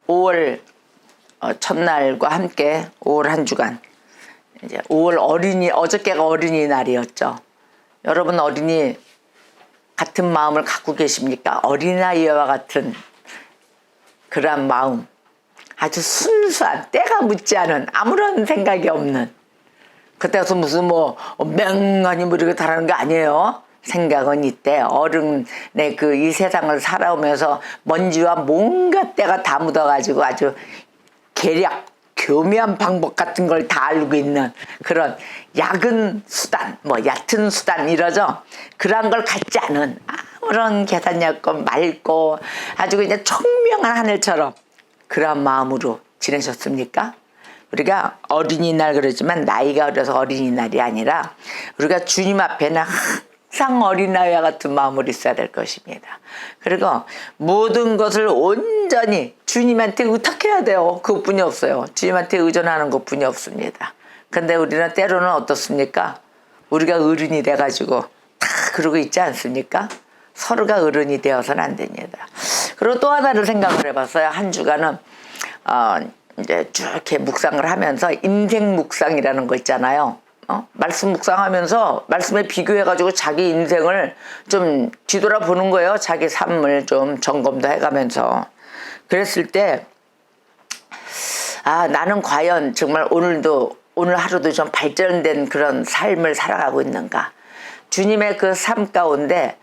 5월 첫날과 함께 5월 한 주간 이제 5월 어저께가 어린이날이었죠. 여러분 어린이 같은 마음을 갖고 계십니까? 어린아이와 같은 그러한 마음, 아주 순수한 때가 묻지 않은 아무런 생각이 없는, 그때서 무슨 맹하니 이렇게 다라는 게 아니에요. 생각은 이때 어른의 이 세상을 살아오면서 먼지와 뭔가 때가 다 묻어가지고 아주 계략 교묘한 방법 같은 걸 다 알고 있는 그런 약은 수단, 얕은 수단 이러죠. 그런 걸 갖지 않은 아무런 계산력 맑고 아주 그냥 청명한 하늘처럼 그런 마음으로 지내셨습니까? 우리가 어린이날 그러지만 나이가 어려서 어린이날이 아니라 우리가 주님 앞에는 항상 어린아이와 같은 마음으로 있어야 될 것입니다. 그리고 모든 것을 온전히 주님한테 의탁해야 돼요. 그것뿐이 없어요. 주님한테 의존하는 것뿐이 없습니다. 근데 우리는 때로는 어떻습니까? 우리가 어른이 돼가지고 다 그러고 있지 않습니까? 서로가 어른이 되어서는 안 됩니다. 그리고 또 하나를 생각을 해봤어요. 한 주간은 이제 쭉 이렇게 묵상을 하면서 인생 묵상이라는 거 있잖아요. 말씀 묵상하면서 말씀에 비교해가지고 자기 인생을 좀 뒤돌아보는 거예요. 자기 삶을 좀 점검도 해가면서. 그랬을 때 나는 과연 정말 오늘 하루도 좀 발전된 그런 삶을 살아가고 있는가, 주님의 그 삶 가운데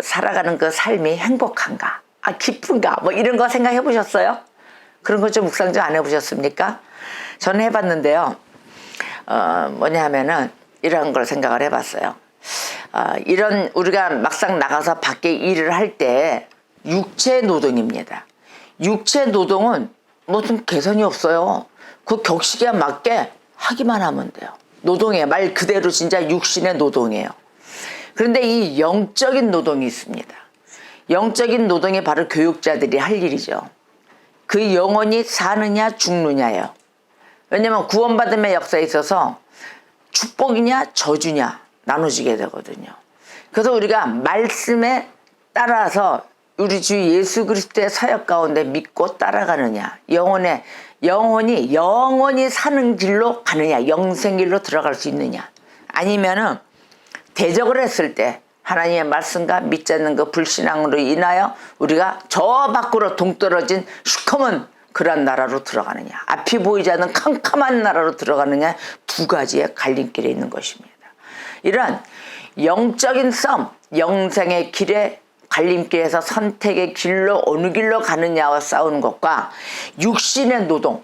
살아가는 그 삶이 행복한가, 기쁜가, 이런 거 생각해 보셨어요? 그런 거 좀 묵상 좀 안 해보셨습니까? 저는 해봤는데요. 뭐냐면은 이런 걸 생각을 해봤어요. 이런 우리가 막상 나가서 밖에 일을 할 때 육체 노동입니다. 육체 노동은 무슨 개선이 없어요. 그 격식에 맞게 하기만 하면 돼요. 노동이에요. 말 그대로 진짜 육신의 노동이에요. 그런데 이 영적인 노동이 있습니다. 영적인 노동이 바로 교육자들이 할 일이죠. 그 영혼이 사느냐 죽느냐예요. 왜냐면 구원받음의 역사에 있어서 축복이냐 저주냐 나눠지게 되거든요. 그래서 우리가 말씀에 따라서 우리 주 예수 그리스도의 사역 가운데 믿고 따라가느냐, 영혼이 사는 길로 가느냐, 영생길로 들어갈 수 있느냐, 아니면은 대적을 했을 때 하나님의 말씀과 믿지 않는 그 불신앙으로 인하여 우리가 저 밖으로 동떨어진 시커먼 그런 나라로 들어가느냐, 앞이 보이지 않는 캄캄한 나라로 들어가느냐, 두 가지의 갈림길에 있는 것입니다. 이런 영적인 싸움, 영생의 길에 갈림길에서 선택의 길로 어느 길로 가느냐와 싸우는 것과 육신의 노동,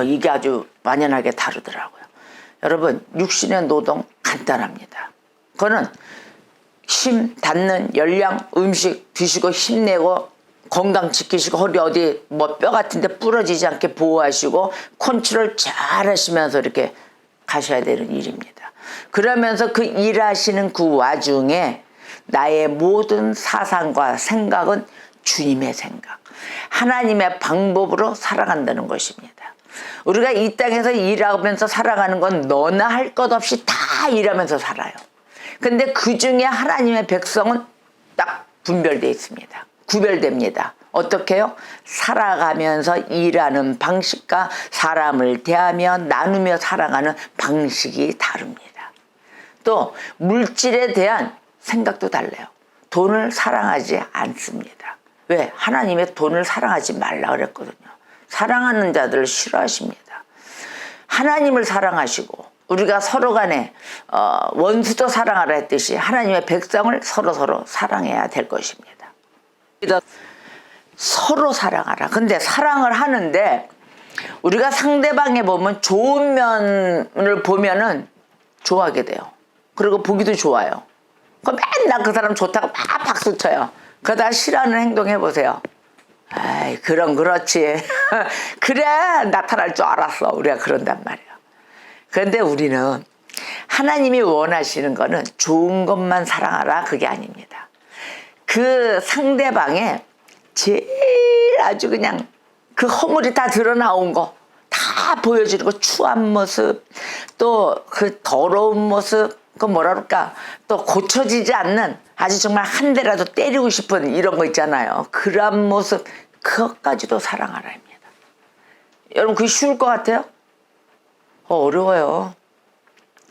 이게 아주 만연하게 다르더라고요. 여러분, 육신의 노동 간단합니다. 그거는 힘 닿는 열량, 음식 드시고 힘내고 건강 지키시고 허리 어디 뼈 같은데 부러지지 않게 보호하시고 컨트롤 잘 하시면서 이렇게 가셔야 되는 일입니다. 그러면서 그 일하시는 그 와중에 나의 모든 사상과 생각은 주님의 생각, 하나님의 방법으로 살아간다는 것입니다. 우리가 이 땅에서 일하면서 살아가는 건 너나 할 것 없이 다 일하면서 살아요. 근데 그 중에 하나님의 백성은 딱 분별되어 있습니다. 구별됩니다. 어떻게 해요? 살아가면서 일하는 방식과 사람을 대하며 나누며 살아가는 방식이 다릅니다. 또 물질에 대한 생각도 달라요. 돈을 사랑하지 않습니다. 왜? 하나님의 돈을 사랑하지 말라 그랬거든요. 사랑하는 자들을 싫어하십니다. 하나님을 사랑하시고 우리가 서로 간에 원수도 사랑하라 했듯이 하나님의 백성을 서로 사랑해야 될 것입니다. 서로 사랑하라. 근데 사랑을 하는데 우리가 상대방에 보면 좋은 면을 보면은 좋아하게 돼요. 그리고 보기도 좋아요. 그 맨날 그 사람 좋다고 막 박수 쳐요. 그러다 싫어하는 행동 해보세요. 아이, 그렇지. 그래, 나타날 줄 알았어. 우리가 그런단 말이에요. 그런데 우리는 하나님이 원하시는 거는 좋은 것만 사랑하라, 그게 아닙니다. 그 상대방의 제일 아주 그냥 그 허물이 다 드러나온 거 다 보여주는 거, 추한 모습, 또 그 더러운 모습, 그 뭐라 그럴까, 또 고쳐지지 않는 아주 정말 한 대라도 때리고 싶은 이런 거 있잖아요. 그런 모습, 그것까지도 사랑하라입니다. 여러분 그게 쉬울 것 같아요? 어려워요.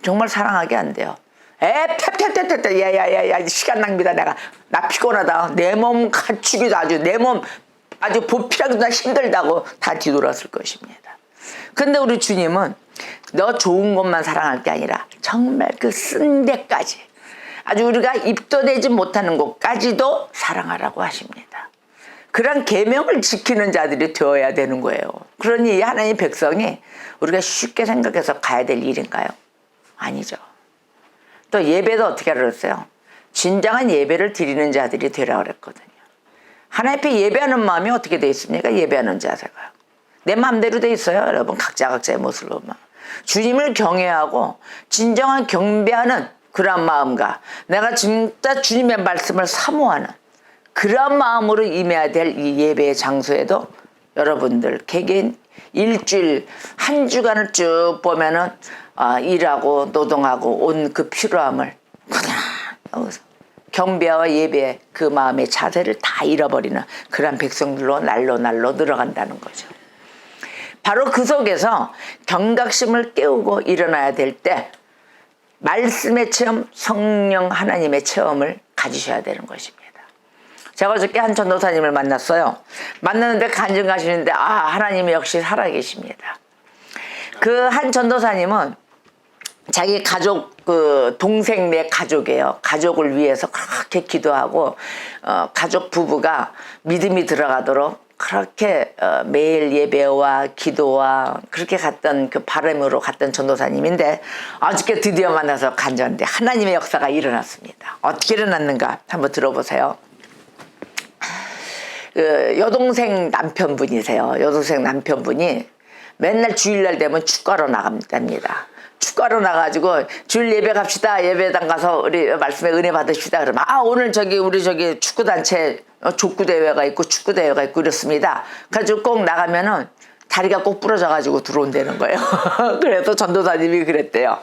정말 사랑하게 안 돼요. 탭탭탭탭 야야야야 시간 낭비다. 나 피곤하다. 내 몸 갖추기도 아주 내 몸 아주 보필하기도 힘들다고 다 뒤돌았을 것입니다. 근데 우리 주님은 너 좋은 것만 사랑할 게 아니라 정말 그 쓴 데까지 아주 우리가 입도 대지 못하는 곳까지도 사랑하라고 하십니다. 그런 계명을 지키는 자들이 되어야 되는 거예요. 그러니 하나님 백성이 우리가 쉽게 생각해서 가야 될 일인가요? 아니죠. 또 예배도 어떻게 그랬어요? 진정한 예배를 드리는 자들이 되라 그랬거든요. 하나님 앞에 예배하는 마음이 어떻게 돼 있습니까? 예배하는 자세가 내 마음대로 돼 있어요. 여러분 각자의 모습을 보면 주님을 경외하고 진정한 경배하는 그런 마음과 내가 진짜 주님의 말씀을 사모하는 그런 마음으로 임해야 될 이 예배의 장소에도 여러분들 개개인 일주일 한 주간을 쭉 보면은 일하고 노동하고 온 그 피로함을 그냥 경배와 예배 그 마음의 자세를 다 잃어버리는 그런 백성들로 날로 늘어간다는 거죠. 바로 그 속에서 경각심을 깨우고 일어나야 될 때 말씀의 체험, 성령 하나님의 체험을 가지셔야 되는 것입니다. 제가 어저께 한 전도사님을 만났어요. 만났는데 간증하시는데 하나님이 역시 살아계십니다. 그 한 전도사님은 자기 가족 그 동생네 가족이에요. 가족을 위해서 그렇게 기도하고 가족 부부가 믿음이 들어가도록 그렇게 매일 예배와 기도와 그렇게 갔던 그 바람으로 갔던 전도사님인데 어저께 드디어 만나서 간증하는데 하나님의 역사가 일어났습니다. 어떻게 일어났는가 한번 들어보세요. 그 여동생 남편분이세요. 여동생 남편분이 맨날 주일날 되면 축가로 나갑니다. 축가로 나가지고 주일 예배 갑시다. 예배당 가서 우리 말씀에 은혜 받으십시다. 그러면 오늘 우리 축구단체 족구대회가 있고 축구대회가 있고 이렇습니다. 그래가지고 꼭 나가면은 다리가 꼭 부러져가지고 들어온다는 거예요. 그래서 전도사님이 그랬대요.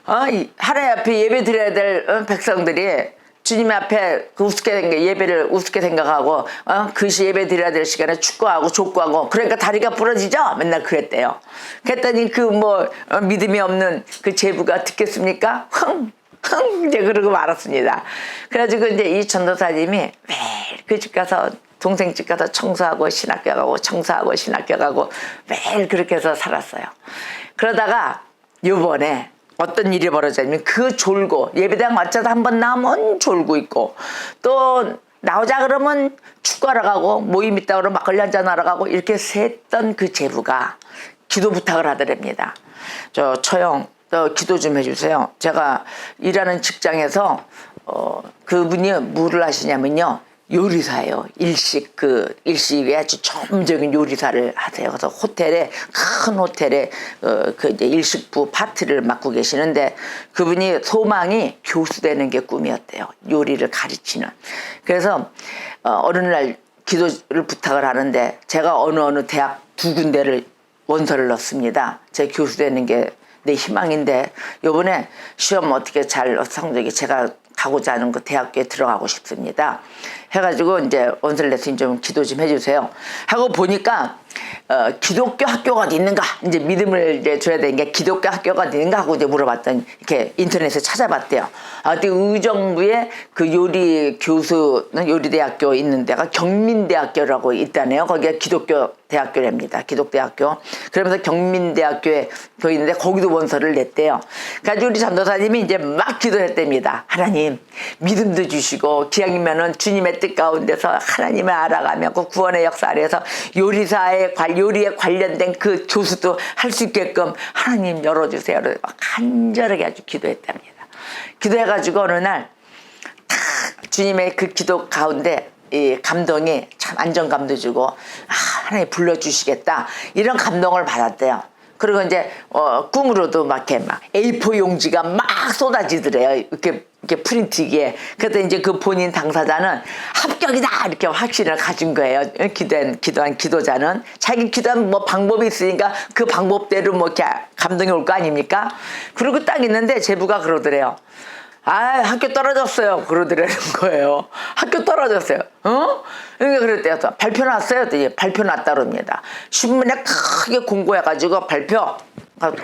하나님 앞에 예배 드려야 될 백성들이 주님 앞에 그 우습게 생각, 예배를 우습게 생각하고 그 예배 드려야 될 시간에 축구하고 족구하고 그러니까 다리가 부러지죠? 맨날 그랬대요. 그랬더니 믿음이 없는 그 제부가 듣겠습니까? 이제 그러고 말았습니다. 그래가지고 이제 이 전도사님이 매일 그 집 가서 동생 집 가서 청소하고 신학교 가고 청소하고 신학교 가고 매일 그렇게 해서 살았어요. 그러다가 요번에 어떤 일이 벌어졌냐면 그 졸고 예배당 왔자도 한번 나오면 졸고 있고 또 나오자 그러면 축구하러 가고 모임 있다 그러면 막걸리 한잔 하러 가고 이렇게 샜던 그 제부가 기도 부탁을 하더랍니다. 처형 기도 좀 해주세요. 제가 일하는 직장에서 그분이 뭐를 하시냐면요. 요리사예요. 일식에 아주 전문적인 요리사를 하세요. 그래서 큰 호텔에 이제 일식부 파트를 맡고 계시는데 그분이 소망이 교수 되는 게 꿈이었대요. 요리를 가르치는. 그래서 어느 날 기도를 부탁을 하는데 제가 어느 대학 2군데를 원서를 넣습니다. 제 교수 되는 게 내 희망인데 요번에 시험 어떻게 잘 성적이 제가 가고자 하는 그 대학교에 들어가고 싶습니다. 해가지고 이제 원서를 냈으니 좀 기도 좀 해주세요. 하고 보니까 기독교 학교가 어디 있는가 이제 믿음을 이제 줘야 되는 게 기독교 학교가 어디 있는가 하고 이제 물어봤더니 이렇게 인터넷에 찾아봤대요. 그때 의정부에 그 요리 교수 요리대학교 있는 데가 경민대학교라고 있다네요. 거기가 기독교 대학교랍니다. 기독대학교. 그러면서 경민대학교에 있는데 거기도 원서를 냈대요. 그래서 우리 전도사님이 이제 막 기도했답니다. 하나님 믿음도 주시고 기왕이면은 주님의 뜻 가운데서 하나님을 알아가며 그 구원의 역사 아래에서 요리에 관련된 그 교수도 할 수 있게끔 하나님 열어주세요. 간절하게 아주 기도했답니다. 기도해가지고 어느 날 탁 주님의 그 기도 가운데 이 감동이 참 안정감도 주고 하나님 불러주시겠다 이런 감동을 받았대요. 그리고 이제 꿈으로도 막 A4 용지가 막 쏟아지더래요. 이렇게 프린트기에. 그래서 이제 그 본인 당사자는 합격이다 이렇게 확신을 가진 거예요. 기도한 기도자는 자기 기도한 방법이 있으니까 그 방법대로 이렇게 감동이 올 거 아닙니까? 그리고 딱 있는데 제부가 그러더래요. 아, 학교 떨어졌어요. 그러더라는 거예요. 학교 떨어졌어요. 그러니까 그랬대요. 발표 났어요. 했더니 발표 났다 그럽니다. 신문에 크게 공고해가지고 발표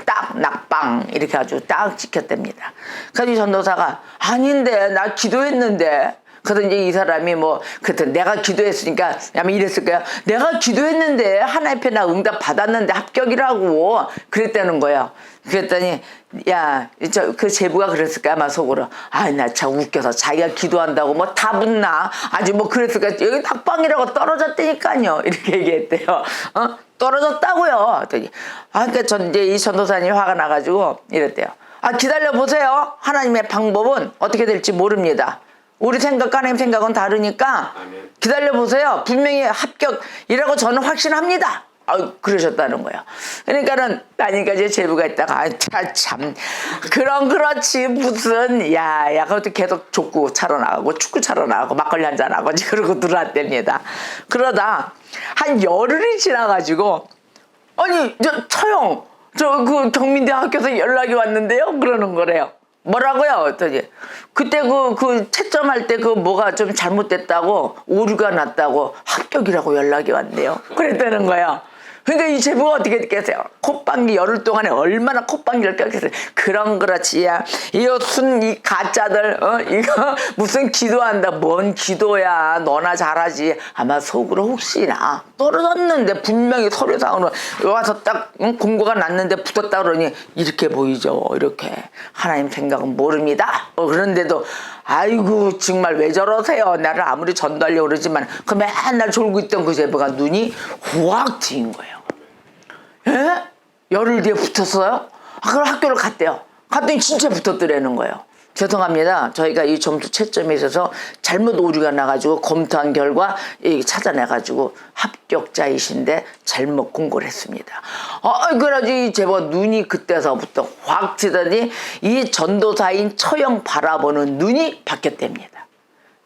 딱 낙방 이렇게 아주 딱 찍혔답니다. 그래서 이 전도사가 아닌데 나 기도했는데. 그래서 이제 이 사람이 뭐 그때 내가 기도했으니까 아마 이랬을 거야. 내가 기도했는데 하나님 앞에 나 응답 받았는데 합격이라고 그랬다는 거예요. 그랬더니 야, 그 제부가 그랬을 거야 아마 속으로. 아, 나 참 웃겨서 자기가 기도한다고 뭐 다 붙나 아주 뭐 그랬을 거야. 여기 낙방이라고 떨어졌다니까요. 이렇게 얘기했대요. 떨어졌다고요. 그랬더니 그러니까 이제 이 전도사님이 화가 나가지고 이랬대요. 아, 기다려 보세요. 하나님의 방법은 어떻게 될지 모릅니다. 우리 생각과 하나님 생각은 다르니까 기다려보세요. 분명히 합격이라고 저는 확신합니다. 그러셨다는 거예요. 그러니까는 이제 제부가 있다가 참 그렇지 무슨 야 그것도 계속 족구 차러 나가고 축구 차러 나가고 막걸리 한잔 하고 그러고 들어왔답니다. 그러다 한 열흘이 지나가지고 아니 저 처형 그 경민대 학교에서 연락이 왔는데요. 그러는 거래요. 뭐라고요? 그랬더니 그때 그 채점할 때 그 뭐가 좀 잘못됐다고 오류가 났다고 합격이라고 연락이 왔네요. 그랬다는 거예요. 그러니까 이 제부가 어떻게 됐겠어요? 콧방귀 열흘 동안에 얼마나 콧방귀를 꼈겠어요. 그렇지야. 이 가짜들 이거 무슨 기도한다. 뭔 기도야. 너나 잘하지. 아마 속으로 혹시나 떨어졌는데 분명히 서류상으로 와서 딱 공고가 났는데 붙었다 그러니 이렇게 보이죠. 이렇게 하나님 생각은 모릅니다. 그런데도 아이고 정말 왜 저러세요. 나를 아무리 전도하려고 그러지만 그 맨날 졸고 있던 그 제부가 눈이 확 트인 거예요. 예? 열흘 뒤에 붙었어요? 그럼 학교를 갔대요. 갔더니 진짜 붙었더라는 거예요. 죄송합니다. 저희가 이 점수 채점에 있어서 잘못 오류가 나가지고 검토한 결과 찾아내가지고 합격자이신데 잘못 공고를 했습니다. 그래가지고 이 제보 눈이 그때서부터 확 트더니 이 전도사인 처형 바라보는 눈이 바뀌었답니다.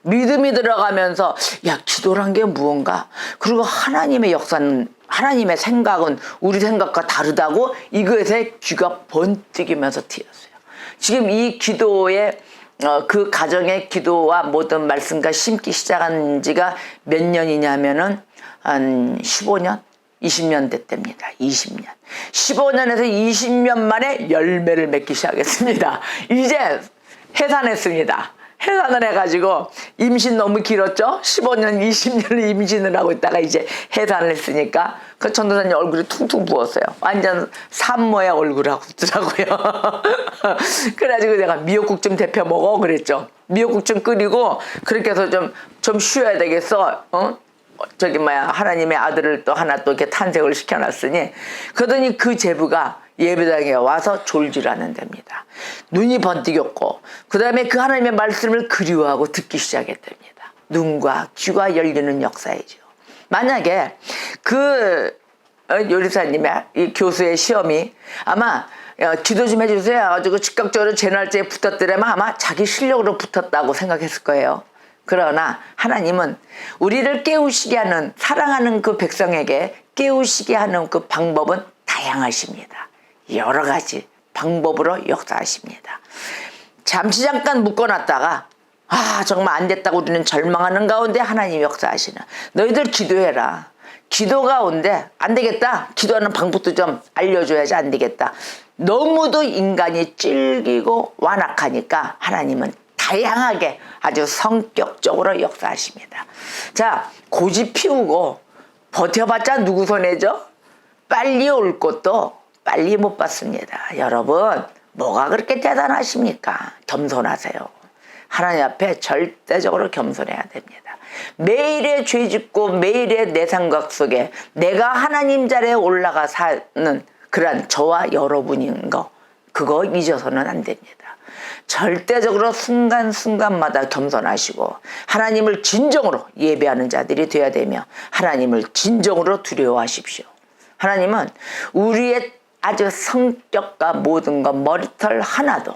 믿음이 들어가면서 야 기도란 게 무언가 그리고 하나님의 역사는 하나님의 생각은 우리 생각과 다르다고 이것에 귀가 번뜩이면서 트였어요. 지금 이 기도의 그 가정의 기도와 모든 말씀과 심기 시작한 지가 몇 년이냐면은 한 15년? 20년 됐답니다. 20년. 15년에서 20년 만에 열매를 맺기 시작했습니다. 이제 해산했습니다. 해산을 해가지고 임신 너무 길었죠? 15년, 20년을 임신을 하고 있다가 이제 해산을 했으니까 그 전도사님 얼굴이 퉁퉁 부었어요. 완전 산모의 얼굴하고 있더라고요. 그래가지고 내가 미역국 좀 데펴 먹어 그랬죠. 미역국 좀 끓이고 그렇게 해서 좀 쉬어야 되겠어. 하나님의 아들을 또 하나 또 이렇게 탄생을 시켜놨으니 그러더니 그 제부가 예배당에 와서 졸지라는 됩니다. 눈이 번뜩였고 그 다음에 그 하나님의 말씀을 그리워하고 듣기 시작했답니다. 눈과 귀가 열리는 역사이죠. 만약에 그 요리사님의 이 교수의 시험이 아마 기도 좀 해주세요 해가지고 즉각적으로 제 날짜에 붙었더라면 아마 자기 실력으로 붙었다고 생각했을 거예요. 그러나 하나님은 우리를 깨우시게 하는 사랑하는 그 백성에게 깨우시게 하는 그 방법은 다양하십니다. 여러 가지 방법으로 역사하십니다. 잠시 잠깐 묶어놨다가 정말 안 됐다고 우리는 절망하는 가운데 하나님 역사하시는 너희들 기도해라. 기도 가운데 안 되겠다. 기도하는 방법도 좀 알려줘야지 안 되겠다. 너무도 인간이 찔기고 완악하니까 하나님은 다양하게 아주 성격적으로 역사하십니다. 자, 고집 피우고 버텨봤자 누구 손해죠? 빨리 올 것도 빨리 못 받습니다. 여러분 뭐가 그렇게 대단하십니까? 겸손하세요. 하나님 앞에 절대적으로 겸손해야 됩니다. 매일의 죄 짓고 매일의 내 생각 속에 내가 하나님 자리에 올라가 사는 그런 저와 여러분인 거 그거 잊어서는 안 됩니다. 절대적으로 순간순간마다 겸손하시고 하나님을 진정으로 예배하는 자들이 되어야 되며 하나님을 진정으로 두려워하십시오. 하나님은 우리의 아주 성격과 모든 것 머리털 하나도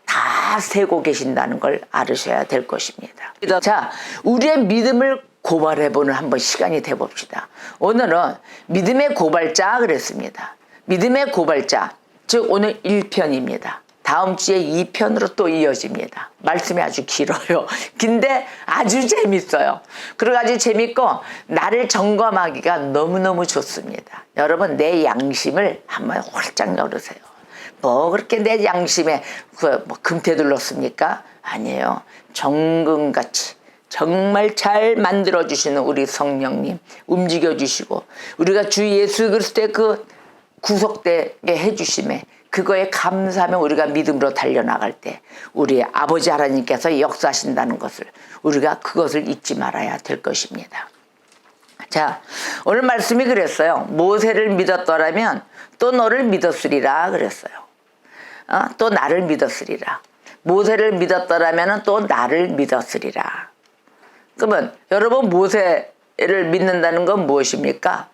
다 세고 계신다는 걸 알으셔야 될 것입니다. 자, 우리의 믿음을 고발해보는 한번 시간이 돼봅시다. 오늘은 믿음의 고발자 그랬습니다. 믿음의 고발자, 즉 오늘 1편입니다. 다음 주에 2편으로 또 이어집니다. 말씀이 아주 길어요. 근데 아주 재밌어요. 그래가지고 재밌고 나를 점검하기가 너무너무 좋습니다. 여러분 내 양심을 한번 활짝 열으세요. 뭐 그렇게 내 양심에 뭐 금태 둘렀습니까? 아니에요. 정금같이 정말 잘 만들어주시는 우리 성령님 움직여주시고 우리가 주 예수 그리스도의 그 구속되게 해주심에 그거에 감사하며 우리가 믿음으로 달려나갈 때 우리 아버지 하나님께서 역사하신다는 것을 우리가 그것을 잊지 말아야 될 것입니다. 자, 오늘 말씀이 그랬어요. 모세를 믿었더라면 또 너를 믿었으리라 그랬어요. 또 나를 믿었으리라. 모세를 믿었더라면 또 나를 믿었으리라. 그러면 여러분 모세를 믿는다는 건 무엇입니까?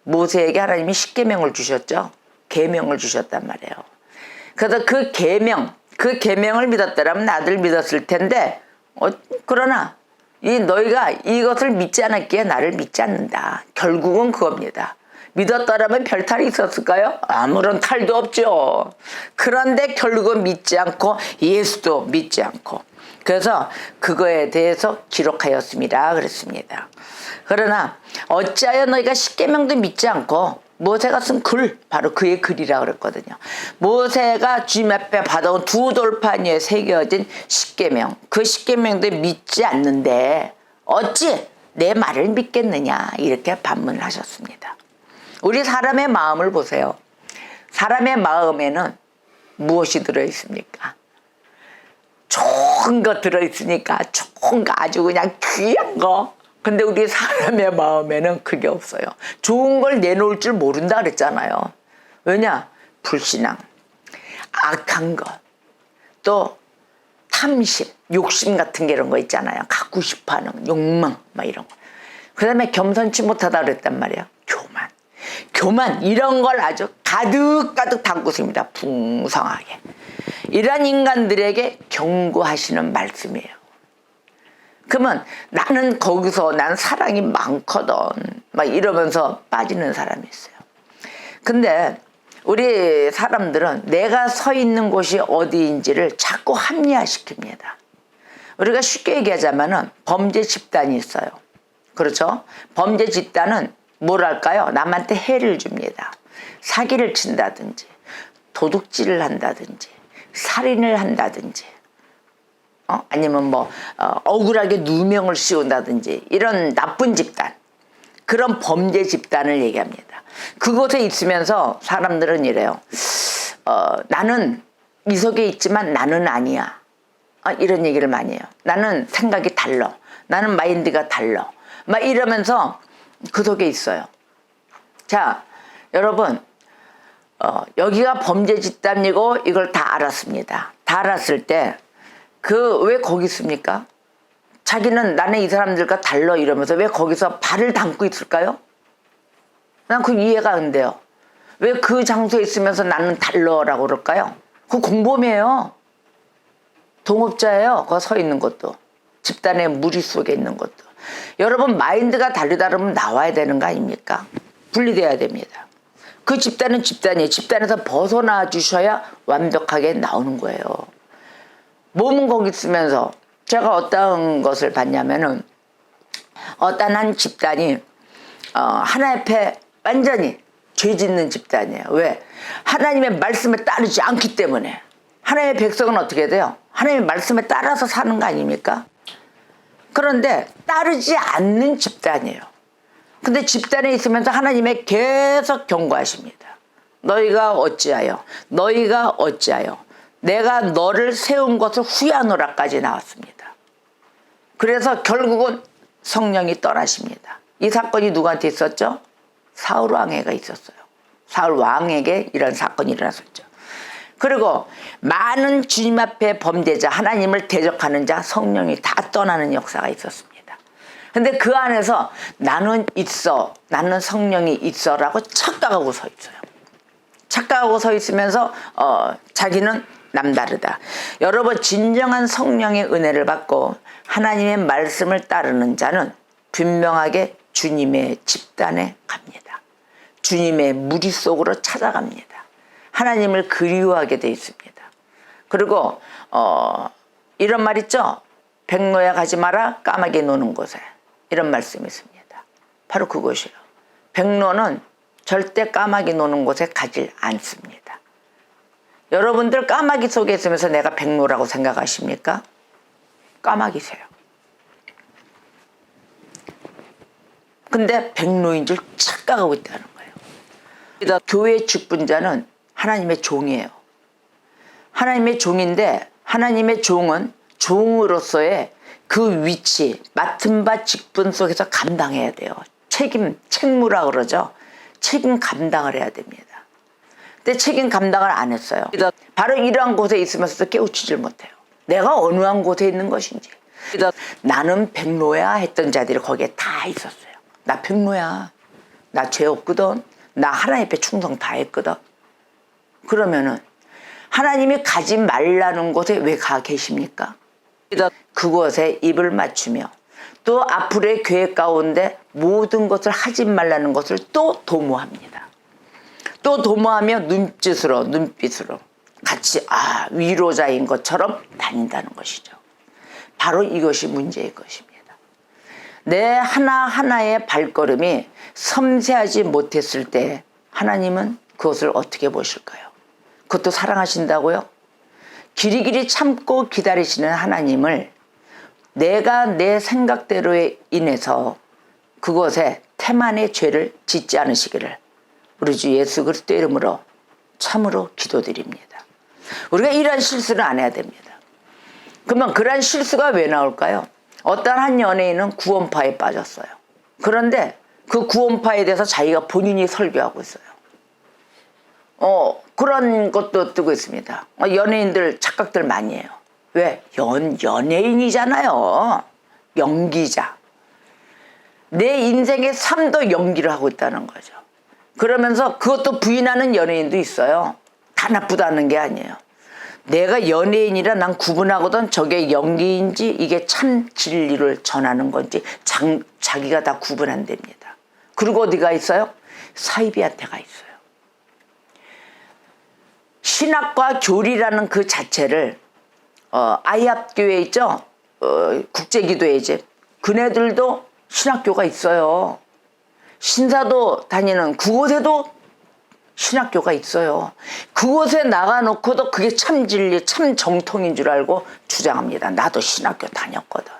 모세에게 하나님이 십계명을 주셨죠. 계명을 주셨단 말이에요. 그래서 그 계명을 믿었더라면 나를 믿었을 텐데 그러나 너희가 이것을 믿지 않았기에 나를 믿지 않는다. 결국은 그겁니다. 믿었더라면 별 탈이 있었을까요? 아무런 탈도 없죠. 그런데 결국은 믿지 않고 예수도 믿지 않고 그래서 그거에 대해서 기록하였습니다. 그랬습니다. 그러나 어찌하여 너희가 십계명도 믿지 않고 모세가 쓴 글, 바로 그의 글이라 그랬거든요. 모세가 주님 앞에 받아온 두 돌판 위에 새겨진 십계명, 그 십계명도 믿지 않는데 어찌 내 말을 믿겠느냐 이렇게 반문을 하셨습니다. 우리 사람의 마음을 보세요. 사람의 마음에는 무엇이 들어있습니까? 좋은 거 들어있으니까 좋은 거 아주 그냥 귀한 거. 근데 우리 사람의 마음에는 그게 없어요. 좋은 걸 내놓을 줄 모른다 그랬잖아요. 왜냐? 불신앙, 악한 것, 또 탐심, 욕심 같은 게 이런 거 있잖아요. 갖고 싶어하는 욕망 막 이런 거. 그 다음에 겸손치 못하다 그랬단 말이에요. 교만 이런 걸 아주 가득가득 담고 있습니다. 풍성하게. 이런 인간들에게 경고하시는 말씀이에요. 그러면 나는 거기서 난 사랑이 많거든 막 이러면서 빠지는 사람이 있어요. 근데 우리 사람들은 내가 서 있는 곳이 어디인지를 자꾸 합리화시킵니다. 우리가 쉽게 얘기하자면은 범죄 집단이 있어요. 그렇죠? 범죄 집단은 뭐랄까요? 남한테 해를 줍니다. 사기를 친다든지 도둑질을 한다든지 살인을 한다든지 아니면 뭐 억울하게 누명을 씌운다든지 이런 나쁜 집단, 그런 범죄 집단을 얘기합니다. 그곳에 있으면서 사람들은 이래요. 나는 이 속에 있지만 나는 아니야. 이런 얘기를 많이 해요. 나는 생각이 달라. 나는 마인드가 달라. 막 이러면서 그 속에 있어요. 자, 여러분 여기가 범죄 집단이고 이걸 다 알았습니다. 다 알았을 때 왜 거기 있습니까? 자기는 나는 이 사람들과 달라 이러면서 왜 거기서 발을 담고 있을까요? 난 그 이해가 안 돼요. 왜 그 장소에 있으면서 나는 달라라고 그럴까요? 그 공범이에요. 동업자예요. 거기 서 있는 것도. 집단의 무리 속에 있는 것도. 여러분 마인드가 다르다 그러면 나와야 되는 거 아닙니까? 분리돼야 됩니다. 그 집단은 집단이에요. 집단에서 벗어나 주셔야 완벽하게 나오는 거예요. 몸은 거기 있으면서 제가 어떤 것을 봤냐면은 어떤 한 집단이 하나 앞에 완전히 죄 짓는 집단이에요. 왜? 하나님의 말씀에 따르지 않기 때문에. 하나님의 백성은 어떻게 돼요? 하나님의 말씀에 따라서 사는 거 아닙니까? 그런데 따르지 않는 집단이에요. 근데 집단에 있으면서 하나님의 계속 경고하십니다. 너희가 어찌하여 내가 너를 세운 것을 후회하노라까지 나왔습니다. 그래서 결국은 성령이 떠나십니다. 이 사건이 누구한테 있었죠? 사울 왕에게 있었어요. 사울 왕에게 이런 사건이 일어났었죠. 그리고 많은 주님 앞에 범죄자, 하나님을 대적하는 자, 성령이 다 떠나는 역사가 있었습니다. 근데 그 안에서 나는 있어, 나는 성령이 있어라고 착각하고 서 있어요. 착각하고 서 있으면서 자기는 남다르다. 여러분 진정한 성령의 은혜를 받고 하나님의 말씀을 따르는 자는 분명하게 주님의 집단에 갑니다. 주님의 무리 속으로 찾아갑니다. 하나님을 그리워하게 돼 있습니다. 그리고 이런 말 있죠. 백로야 가지 마라 까마귀 노는 곳에. 이런 말씀이 있습니다. 바로 그것이요. 백로는 절대 까마귀 노는 곳에 가질 않습니다. 여러분들 까마귀 속에 있으면서 내가 백로라고 생각하십니까? 까마귀세요. 근데 백로인 줄 착각하고 있다는 거예요. 그래서 교회의 직분자는 하나님의 종이에요. 하나님의 종인데 하나님의 종은 종으로서의 그 위치, 맡은 바 직분 속에서 감당해야 돼요. 책무라 그러죠. 책임 감당을 해야 됩니다. 근데 책임 감당을 안 했어요. 그래서 바로 이러한 곳에 있으면서도 깨우치질 못해요. 내가 어느 한 곳에 있는 것인지. 그래서 나는 백로야 했던 자들이 거기에 다 있었어요. 나 백로야. 나 죄 없거든. 나 하나님 앞에 충성 다 했거든. 그러면은 하나님이 가지 말라는 곳에 왜 가 계십니까? 그래서 그곳에 입을 맞추며 또 앞으로의 계획 가운데 모든 것을 하지 말라는 것을 또 도모합니다. 또 도모하며 눈빛으로 같이 위로자인 것처럼 다닌다는 것이죠. 바로 이것이 문제의 것입니다. 내 하나하나의 발걸음이 섬세하지 못했을 때 하나님은 그것을 어떻게 보실까요? 그것도 사랑하신다고요? 길이길이 참고 기다리시는 하나님을 내가 내 생각대로 인해서 그것에 태만의 죄를 짓지 않으시기를 우리 주 예수 그리스도의 이름으로 참으로 기도드립니다. 우리가 이러한 실수는 안 해야 됩니다. 그러면 그러한 실수가 왜 나올까요? 어떤 한 연예인은 구원파에 빠졌어요. 그런데 그 구원파에 대해서 자기가 본인이 설교하고 있어요. 그런 것도 뜨고 있습니다. 연예인들 착각들 많이 해요. 왜? 연예인이잖아요. 연기자. 내 인생의 삶도 연기를 하고 있다는 거죠. 그러면서 그것도 부인하는 연예인도 있어요. 다 나쁘다는 게 아니에요. 내가 연예인이라 난 구분하거든. 저게 연기인지 이게 참 진리를 전하는 건지 자기가 다 구분한답니다. 그리고 어디가 있어요? 사이비한테 가 있어요. 신학과 교리라는 그 자체를 아이합교회 있죠? 국제기도회 집. 그네들도 신학교가 있어요. 신사도 다니는 그곳에도 신학교가 있어요. 그곳에 나가놓고도 그게 참 진리, 참 정통인 줄 알고 주장합니다. 나도 신학교 다녔거든.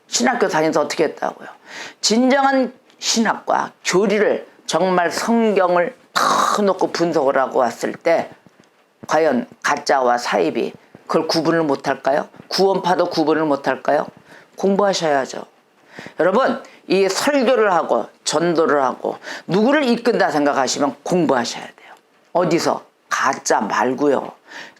신학교 다녀서 어떻게 했다고요? 진정한 신학과 교리를 정말 성경을 다 놓고 분석을 하고 왔을 때 과연 가짜와 사이비 그걸 구분을 못할까요? 구원파도 구분을 못할까요? 공부하셔야죠. 여러분 이 설교를 하고 전도를 하고 누구를 이끈다 생각하시면 공부하셔야 돼요. 어디서? 가짜 말고요.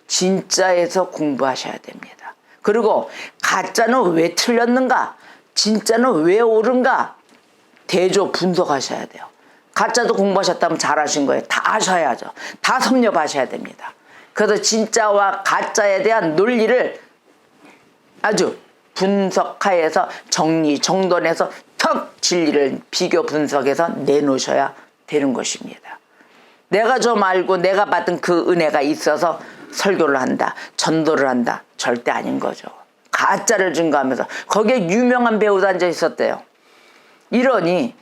진짜에서 공부하셔야 됩니다. 그리고 가짜는 왜 틀렸는가? 진짜는 왜 옳은가? 대조 분석하셔야 돼요. 가짜도 공부하셨다면 잘하신 거예요. 다 아셔야죠. 다 섭렵하셔야 됩니다. 그래서 진짜와 가짜에 대한 논리를 아주 분석하여서 정리정돈해서 턱 진리를 비교 분석해서 내놓으셔야 되는 것입니다. 내가 좀 알고 내가 받은 그 은혜가 있어서 설교를 한다, 전도를 한다, 절대 아닌 거죠. 가짜를 증거하면서 거기에 유명한 배우도 앉아 있었대요. 이러니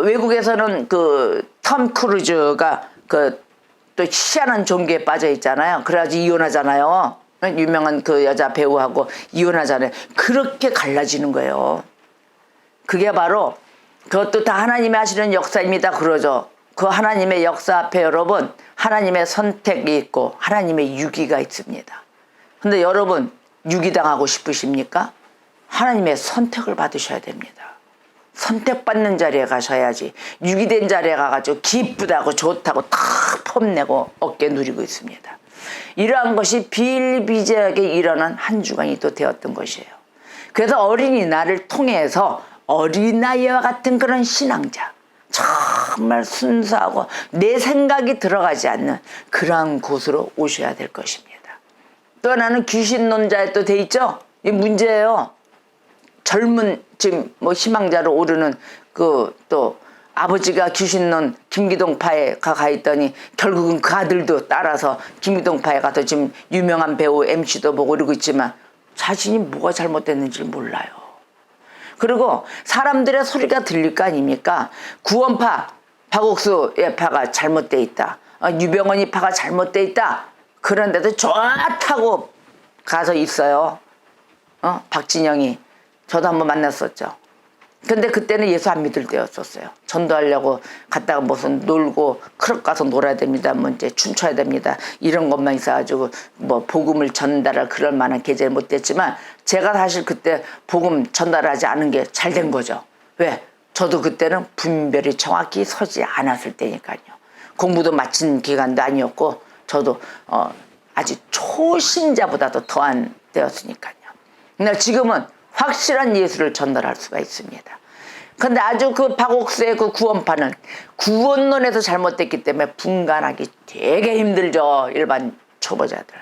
외국에서는 그 톰 크루즈가 그 또 희한한 종교에 빠져 있잖아요. 그래가지고 이혼하잖아요. 유명한 그 여자 배우하고 이혼하잖아요. 그렇게 갈라지는 거예요. 그게 바로 그것도 다 하나님이 하시는 역사입니다. 그러죠. 그 하나님의 역사 앞에 여러분 하나님의 선택이 있고 하나님의 유기가 있습니다. 근데 여러분 유기당하고 싶으십니까? 하나님의 선택을 받으셔야 됩니다. 선택받는 자리에 가셔야지 유기된 자리에 가가지고 기쁘다고 좋다고 다 폼내고 어깨 누리고 있습니다. 이러한 것이 비일비재하게 일어난 한 주간이 또 되었던 것이에요. 그래서 어린이날을 통해서 어린아이와 같은 그런 신앙자 정말 순수하고 내 생각이 들어가지 않는 그러한 곳으로 오셔야 될 것입니다. 또 하나는 귀신론자에 또 돼 있죠. 이 문제예요. 젊은 지금 뭐 희망자로 오르는 그 또 아버지가 귀신론 김기동파에 가 있더니 결국은 그 아들도 따라서 김기동파에 가서 지금 유명한 배우 MC도 보고 이러고 있지만 자신이 뭐가 잘못됐는지 몰라요. 그리고 사람들의 소리가 들릴 거 아닙니까? 구원파, 박옥수의 파가 잘못돼 있다. 유병헌이 파가 잘못돼 있다. 그런데도 좋다고 가서 있어요. 박진영이. 저도 한번 만났었죠. 근데 그때는 예수 안 믿을 때였었어요. 전도하려고 갔다가 무슨 놀고 클럽 가서 놀아야 됩니다. 뭐 이제 춤춰야 됩니다. 이런 것만 있어가지고 뭐 복음을 전달할 그럴 만한 계제를 못 됐지만 제가 사실 그때 복음 전달하지 않은 게 잘 된 거죠. 왜? 저도 그때는 분별이 정확히 서지 않았을 때니까요. 공부도 마친 기간도 아니었고 저도 아주 초신자보다도 더한 때였으니까요. 근데 지금은 확실한 예수를 전달할 수가 있습니다. 근데 아주 그 박옥수의 그 구원파는 구원론에서 잘못됐기 때문에 분간하기 되게 힘들죠. 일반 초보자들.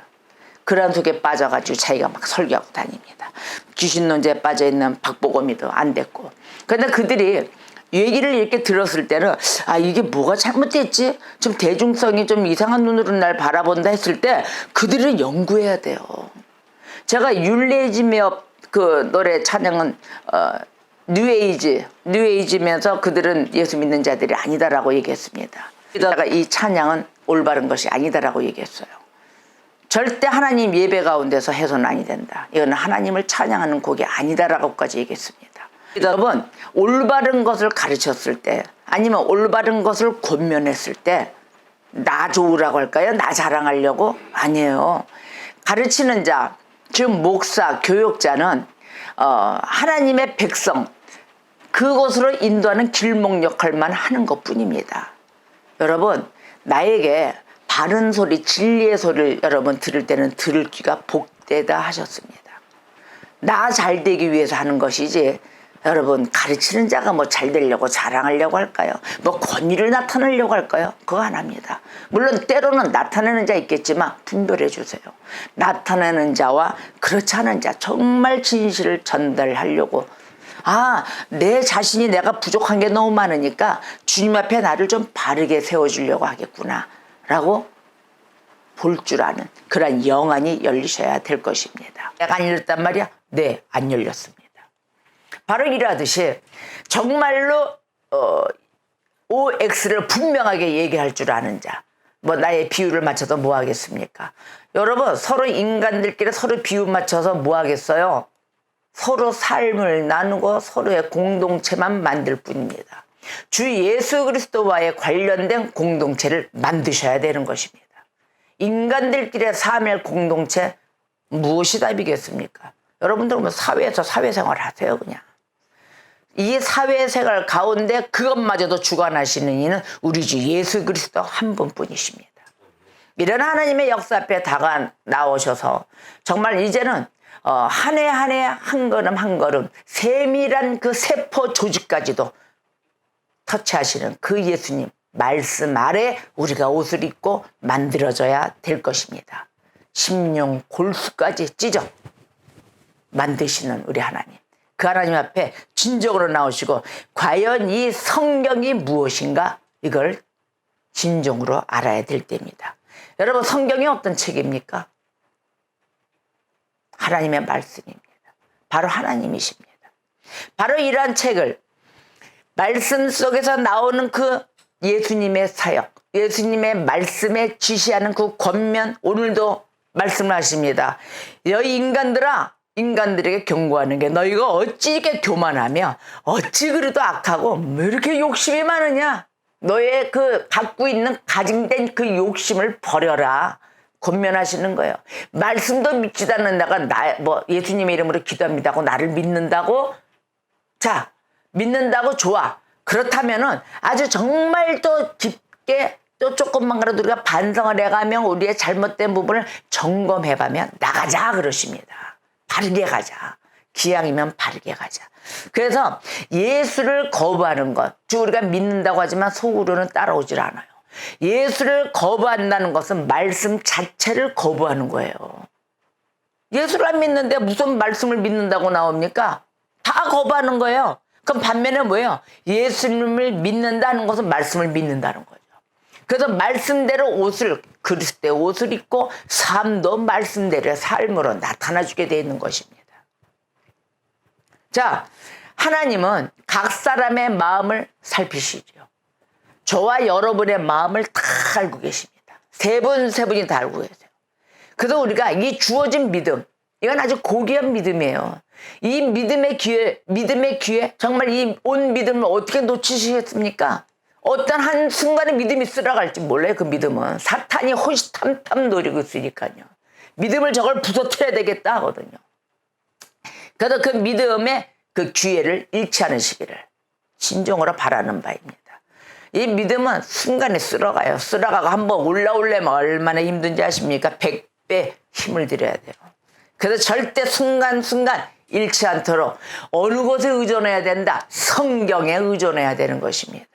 그런 속에 빠져가지고 자기가 막 설교하고 다닙니다. 귀신론자에 빠져있는 박보검이도 안 됐고. 근데 그들이 얘기를 이렇게 들었을 때는 이게 뭐가 잘못됐지? 좀 대중성이 좀 이상한 눈으로 날 바라본다 했을 때 그들은 연구해야 돼요. 제가 율레이즘의 그 노래 찬양은 뉴에이지면서 그들은 예수 믿는 자들이 아니다라고 얘기했습니다. 그러다가 이 찬양은 올바른 것이 아니다라고 얘기했어요. 절대 하나님 예배 가운데서 해서는 아니 된다. 이거는 하나님을 찬양하는 곡이 아니다라고까지 얘기했습니다. 여러분, 올바른 것을 가르쳤을 때 아니면 올바른 것을 권면했을 때 나 좋으라고 할까요? 나 자랑하려고? 아니에요. 가르치는 자, 즉 목사, 교육자는 하나님의 백성 그곳으로 인도하는 길목 역할만 하는 것뿐입니다. 여러분, 나에게 바른 소리, 진리의 소리를 여러분 들을 때는 들을 귀가 복되다 하셨습니다. 나 잘되기 위해서 하는 것이지 여러분 가르치는 자가 뭐 잘되려고 자랑하려고 할까요? 뭐 권위를 나타내려고 할까요? 그거 안 합니다. 물론 때로는 나타내는 자 있겠지만 분별해 주세요. 나타내는 자와 그렇지 않은 자, 정말 진실을 전달하려고 내 자신이 내가 부족한 게 너무 많으니까 주님 앞에 나를 좀 바르게 세워주려고 하겠구나 라고 볼 줄 아는 그런 영안이 열리셔야 될 것입니다. 내가 안 열렸단 말이야? 네, 안 열렸습니다. 바로 이러하듯이 정말로 OX를 분명하게 얘기할 줄 아는 자, 뭐 나의 비유를 맞춰서 뭐 하겠습니까? 여러분, 서로 인간들끼리 서로 비유 맞춰서 뭐 하겠어요? 서로 삶을 나누고 서로의 공동체만 만들 뿐입니다. 주 예수 그리스도와의 관련된 공동체를 만드셔야 되는 것입니다. 인간들끼리의 삶의 공동체 무엇이 답이겠습니까? 여러분들 뭐 사회에서 사회생활 하세요. 그냥 이 사회생활 가운데 그것마저도 주관하시는 이는 우리 주 예수 그리스도 한 분뿐이십니다. 이런 하나님의 역사 앞에 다가 나오셔서 정말 이제는 한 해 한 해 한 걸음 한 걸음 세밀한 그 세포 조직까지도 터치하시는 그 예수님 말씀 아래 우리가 옷을 입고 만들어져야 될 것입니다. 심령 골수까지 찢어 만드시는 우리 하나님, 그 하나님 앞에 진정으로 나오시고 과연 이 성경이 무엇인가 이걸 진정으로 알아야 될 때입니다. 여러분, 성경이 어떤 책입니까? 하나님의 말씀입니다. 바로 하나님이십니다. 바로 이러한 책을 말씀 속에서 나오는 그 예수님의 사역, 예수님의 말씀에 지시하는 그 권면, 오늘도 말씀을 하십니다. 너희 인간들아, 인간들에게 경고하는 게 너희가 어찌 이렇게 교만하며 어찌 그래도 악하고 왜 이렇게 욕심이 많으냐? 너의 그 갖고 있는 가증된 그 욕심을 버려라. 권면하시는 거예요. 말씀도 믿지도 않는 내가 예수님의 이름으로 기도합니다고 나를 믿는다고? 자, 믿는다고 좋아. 그렇다면은 아주 정말 또 깊게 또 조금만이라도 우리가 반성을 해가면 우리의 잘못된 부분을 점검해가면 나가자 그러십니다. 바르게 가자. 기왕이면 바르게 가자. 그래서 예수를 거부하는 것, 즉 우리가 믿는다고 하지만 속으로는 따라오질 않아요. 예수를 거부한다는 것은 말씀 자체를 거부하는 거예요. 예수를 안 믿는데 무슨 말씀을 믿는다고 나옵니까? 다 거부하는 거예요. 그럼 반면에 뭐예요? 예수님을 믿는다는 것은 말씀을 믿는다는 거죠. 그래서 말씀대로 옷을 그리스도의 옷을 입고 삶도 말씀대로의 삶으로 나타나주게 되어 있는 것입니다. 자, 하나님은 각 사람의 마음을 살피시죠. 저와 여러분의 마음을 다 알고 계십니다. 세 분이 다 알고 계세요. 그래서 우리가 이 주어진 믿음, 이건 아주 고귀한 믿음이에요. 이 믿음의 기회, 정말 이 온 믿음을 어떻게 놓치시겠습니까? 어떤 한 순간에 믿음이 쓰러갈지 몰라요. 그 믿음은 사탄이 호시탐탐 노리고 있으니까요. 믿음을 저걸 부서뜨려야 되겠다 하거든요. 그래서 그 믿음의 그 기회를 잃지 않으시기를 진정으로 바라는 바입니다. 이 믿음은 순간에 쓸어가요. 쓸어가고 한번 올라오려면 얼마나 힘든지 아십니까? 100배 힘을 들여야 돼요. 그래서 절대 순간순간 잃지 않도록 어느 곳에 의존해야 된다? 성경에 의존해야 되는 것입니다.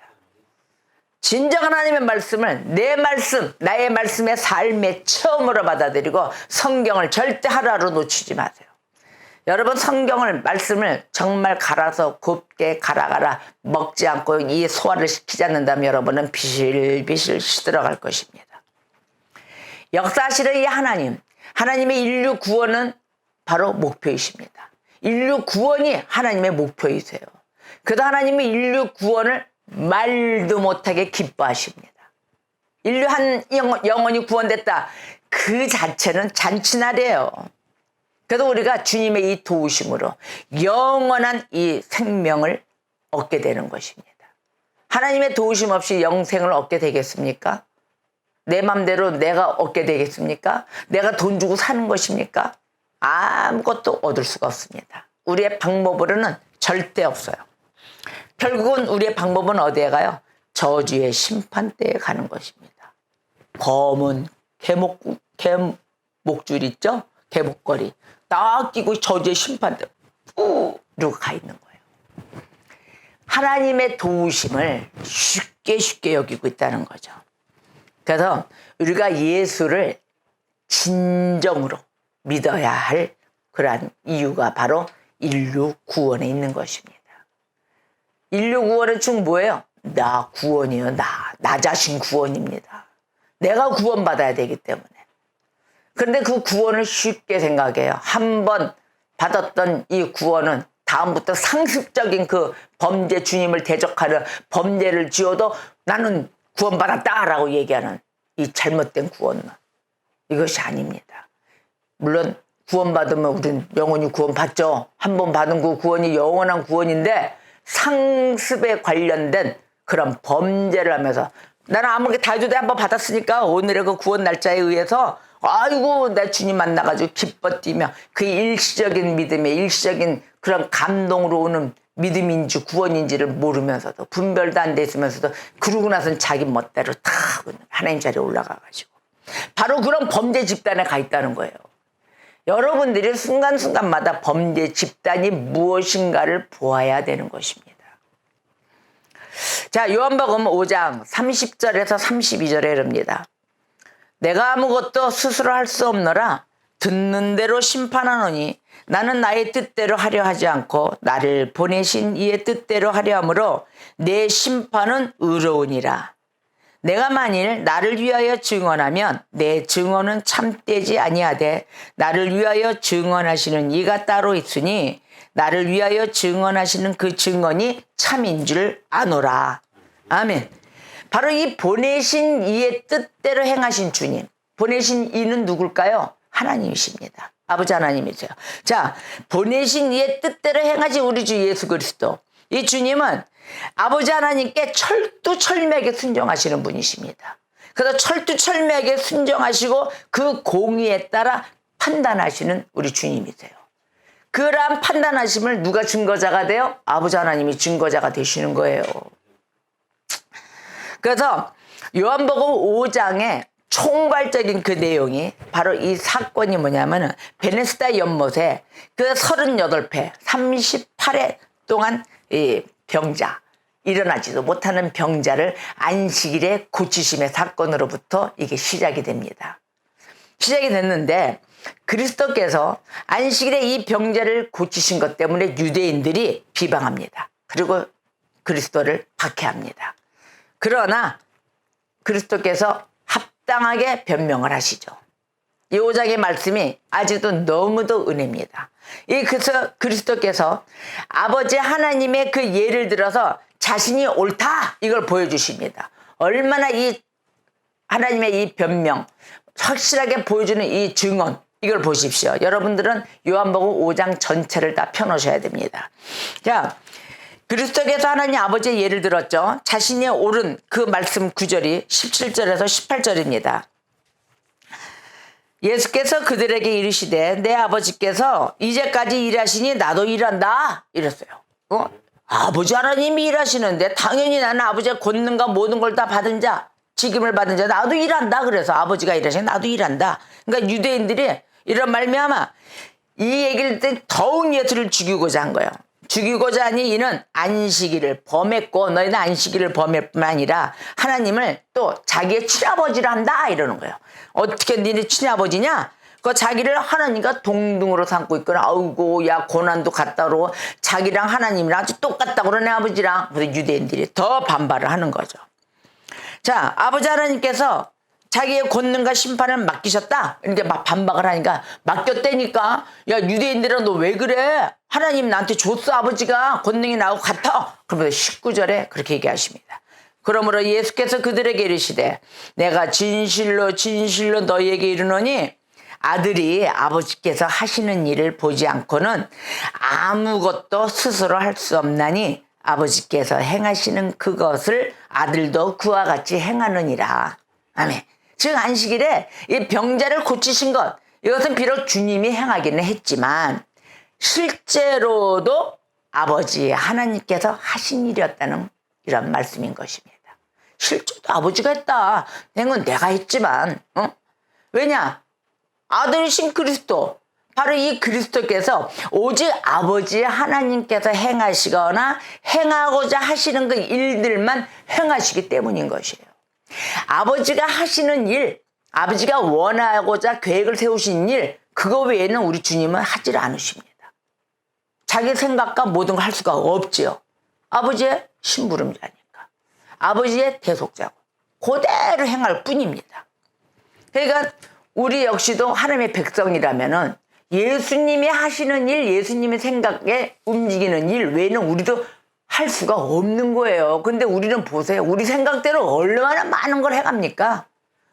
진정한 하나님의 말씀을 내 말씀, 나의 말씀의 삶의 처음으로 받아들이고 성경을 절대 하루하루 놓치지 마세요. 여러분 성경을 말씀을 정말 갈아서 곱게 갈아 먹지 않고 이 소화를 시키지 않는다면 여러분은 비실비실 시들어갈 것입니다. 역사하시는 이 하나님의 인류 구원은 바로 목표이십니다. 인류 구원이 하나님의 목표이세요. 그래서 하나님이 인류 구원을 말도 못하게 기뻐하십니다. 인류 한 영혼이 구원됐다. 그 자체는 잔치날이에요. 그래서 우리가 주님의 이 도우심으로 영원한 이 생명을 얻게 되는 것입니다. 하나님의 도우심 없이 영생을 얻게 되겠습니까? 내 맘대로 내가 얻게 되겠습니까? 내가 돈 주고 사는 것입니까? 아무것도 얻을 수가 없습니다. 우리의 방법으로는 절대 없어요. 결국은 우리의 방법은 어디에 가요? 저주의 심판대에 가는 것입니다. 검은 개목줄 있죠? 개목걸이 딱 끼고 저주의 심판대 이러고 가 있는 거예요. 하나님의 도우심을 쉽게 여기고 있다는 거죠. 그래서 우리가 예수를 진정으로 믿어야 할 그러한 이유가 바로 인류 구원에 있는 것입니다. 인류 구원의 중 뭐예요? 나 구원이요. 나 자신 구원입니다. 내가 구원받아야 되기 때문에. 그런데 그 구원을 쉽게 생각해요. 한번 받았던 이 구원은 다음부터 상습적인 그 범죄 주님을 대적하는 범죄를 지어도 나는 구원받았다라고 얘기하는 이 잘못된 구원론. 이것이 아닙니다. 물론 구원받으면 우린 영원히 구원받죠. 한 번 받은 그 구원이 영원한 구원인데 상습에 관련된 그런 범죄를 하면서 나는 아무게 다 해도 돼 한번 받았으니까 오늘의 그 구원 날짜에 의해서 아이고 내 주님 만나가지고 기뻐 뛰며 그 일시적인 믿음의 일시적인 그런 감동으로 오는 믿음인지 구원인지를 모르면서도 분별도 안 돼 있으면서도 그러고 나서는 자기 멋대로 다 하나님 자리에 올라가가지고 바로 그런 범죄 집단에 가 있다는 거예요. 여러분들이 순간순간마다 범죄 집단이 무엇인가를 보아야 되는 것입니다. 자, 요한복음 5장 30절에서 32절에 이릅니다. 내가 아무것도 스스로 할 수 없노라 듣는 대로 심판하노니 나는 나의 뜻대로 하려 하지 않고 나를 보내신 이의 뜻대로 하려 하므로 내 심판은 의로우니라. 내가 만일 나를 위하여 증언하면 내 증언은 참되지 아니하되 나를 위하여 증언하시는 이가 따로 있으니 나를 위하여 증언하시는 그 증언이 참인 줄 아노라. 아멘. 바로 이 보내신 이의 뜻대로 행하신 주님, 보내신 이는 누굴까요? 하나님이십니다. 아버지 하나님이세요. 자, 보내신 이의 뜻대로 행하지 우리 주 예수 그리스도. 이 주님은 아버지 하나님께 철두철미하게 순종하시는 분이십니다. 그래서 철두철미하게 순종하시고 그 공의에 따라 판단하시는 우리 주님이세요. 그러한 판단하심을 누가 증거자가 돼요? 아버지 하나님이 증거자가 되시는 거예요. 그래서 요한복음 5장의 총괄적인 그 내용이 바로 이 사건이 뭐냐면은 베네스다 연못에 그 38회 38회 동안 이 병자 일어나지도 못하는 병자를 안식일에 고치심의 사건으로부터 이게 시작이 됩니다. 시작이 됐는데 그리스도께서 안식일에 이 병자를 고치신 것 때문에 유대인들이 비방합니다. 그리고 그리스도를 박해합니다. 그러나 그리스도께서 합당하게 변명을 하시죠. 이 5장의 말씀이 아직도 너무도 은혜입니다. 그래서 그리스도께서 아버지 하나님의 그 예를 들어서 자신이 옳다 이걸 보여주십니다. 얼마나 이 하나님의 이 변명 확실하게 보여주는 이 증언 이걸 보십시오. 여러분들은 요한복음 5장 전체를 다 펴놓으셔야 됩니다. 자, 그리스도께서 하나님 아버지의 예를 들었죠. 자신이 옳은 그 말씀 구절이 17절에서 18절입니다. 예수께서 그들에게 이르시되 내 아버지께서 이제까지 일하시니 나도 일한다 이랬어요. 아버지 하나님이 일하시는데 당연히 나는 아버지의 권능과 모든 걸 다 받은 자, 직임을 받은 자, 나도 일한다. 그래서 아버지가 일하시니 나도 일한다. 그러니까 유대인들이 이런 말미암아 이 얘기를 듣고 더욱 예수를 죽이고자 한 거예요. 죽이고자 하니 이는 안식일을 범했고 너희는 안식일을 범할 뿐만 아니라 하나님을 또 자기의 친아버지를 한다 이러는 거예요. 어떻게 니네 친아버지냐? 그 자기를 하나님과 동등으로 삼고 있거나 아이고 야 고난도 같다고 자기랑 하나님이랑 아주 똑같다고 그러네 아버지랑. 그래서 유대인들이 더 반발을 하는 거죠. 자, 아버지 하나님께서 자기의 권능과 심판을 맡기셨다. 이렇게 막 반박을 하니까 맡겼다니까. 야 유대인들은 너 왜 그래? 하나님 나한테 줬어 아버지가 권능이 나하고 같아. 그러면서 19절에 그렇게 얘기하십니다. 그러므로 예수께서 그들에게 이르시되 내가 진실로 진실로 너희에게 이르노니 아들이 아버지께서 하시는 일을 보지 않고는 아무것도 스스로 할 수 없나니 아버지께서 행하시는 그것을 아들도 그와 같이 행하느니라. 아멘. 즉 안식일에 이 병자를 고치신 것 이것은 비록 주님이 행하기는 했지만 실제로도 아버지 하나님께서 하신 일이었다는 이런 말씀인 것입니다. 실제로 아버지가 했다. 건 내가 했지만 왜냐? 아들이신 그리스도 바로 이 그리스도께서 오직 아버지 하나님께서 행하시거나 행하고자 하시는 그 일들만 행하시기 때문인 것이에요. 아버지가 하시는 일, 아버지가 원하고자 계획을 세우신 일, 그거 외에는 우리 주님은 하질 않으십니다. 자기 생각과 모든 걸 할 수가 없지요. 아버지의 심부름자니까. 아버지의 대속자고. 그대로 행할 뿐입니다. 그러니까 우리 역시도 하나님의 백성이라면은 예수님이 하시는 일, 예수님의 생각에 움직이는 일 외에는 우리도 할 수가 없는 거예요. 근데 우리는 보세요. 우리 생각대로 얼마나 많은 걸 해갑니까?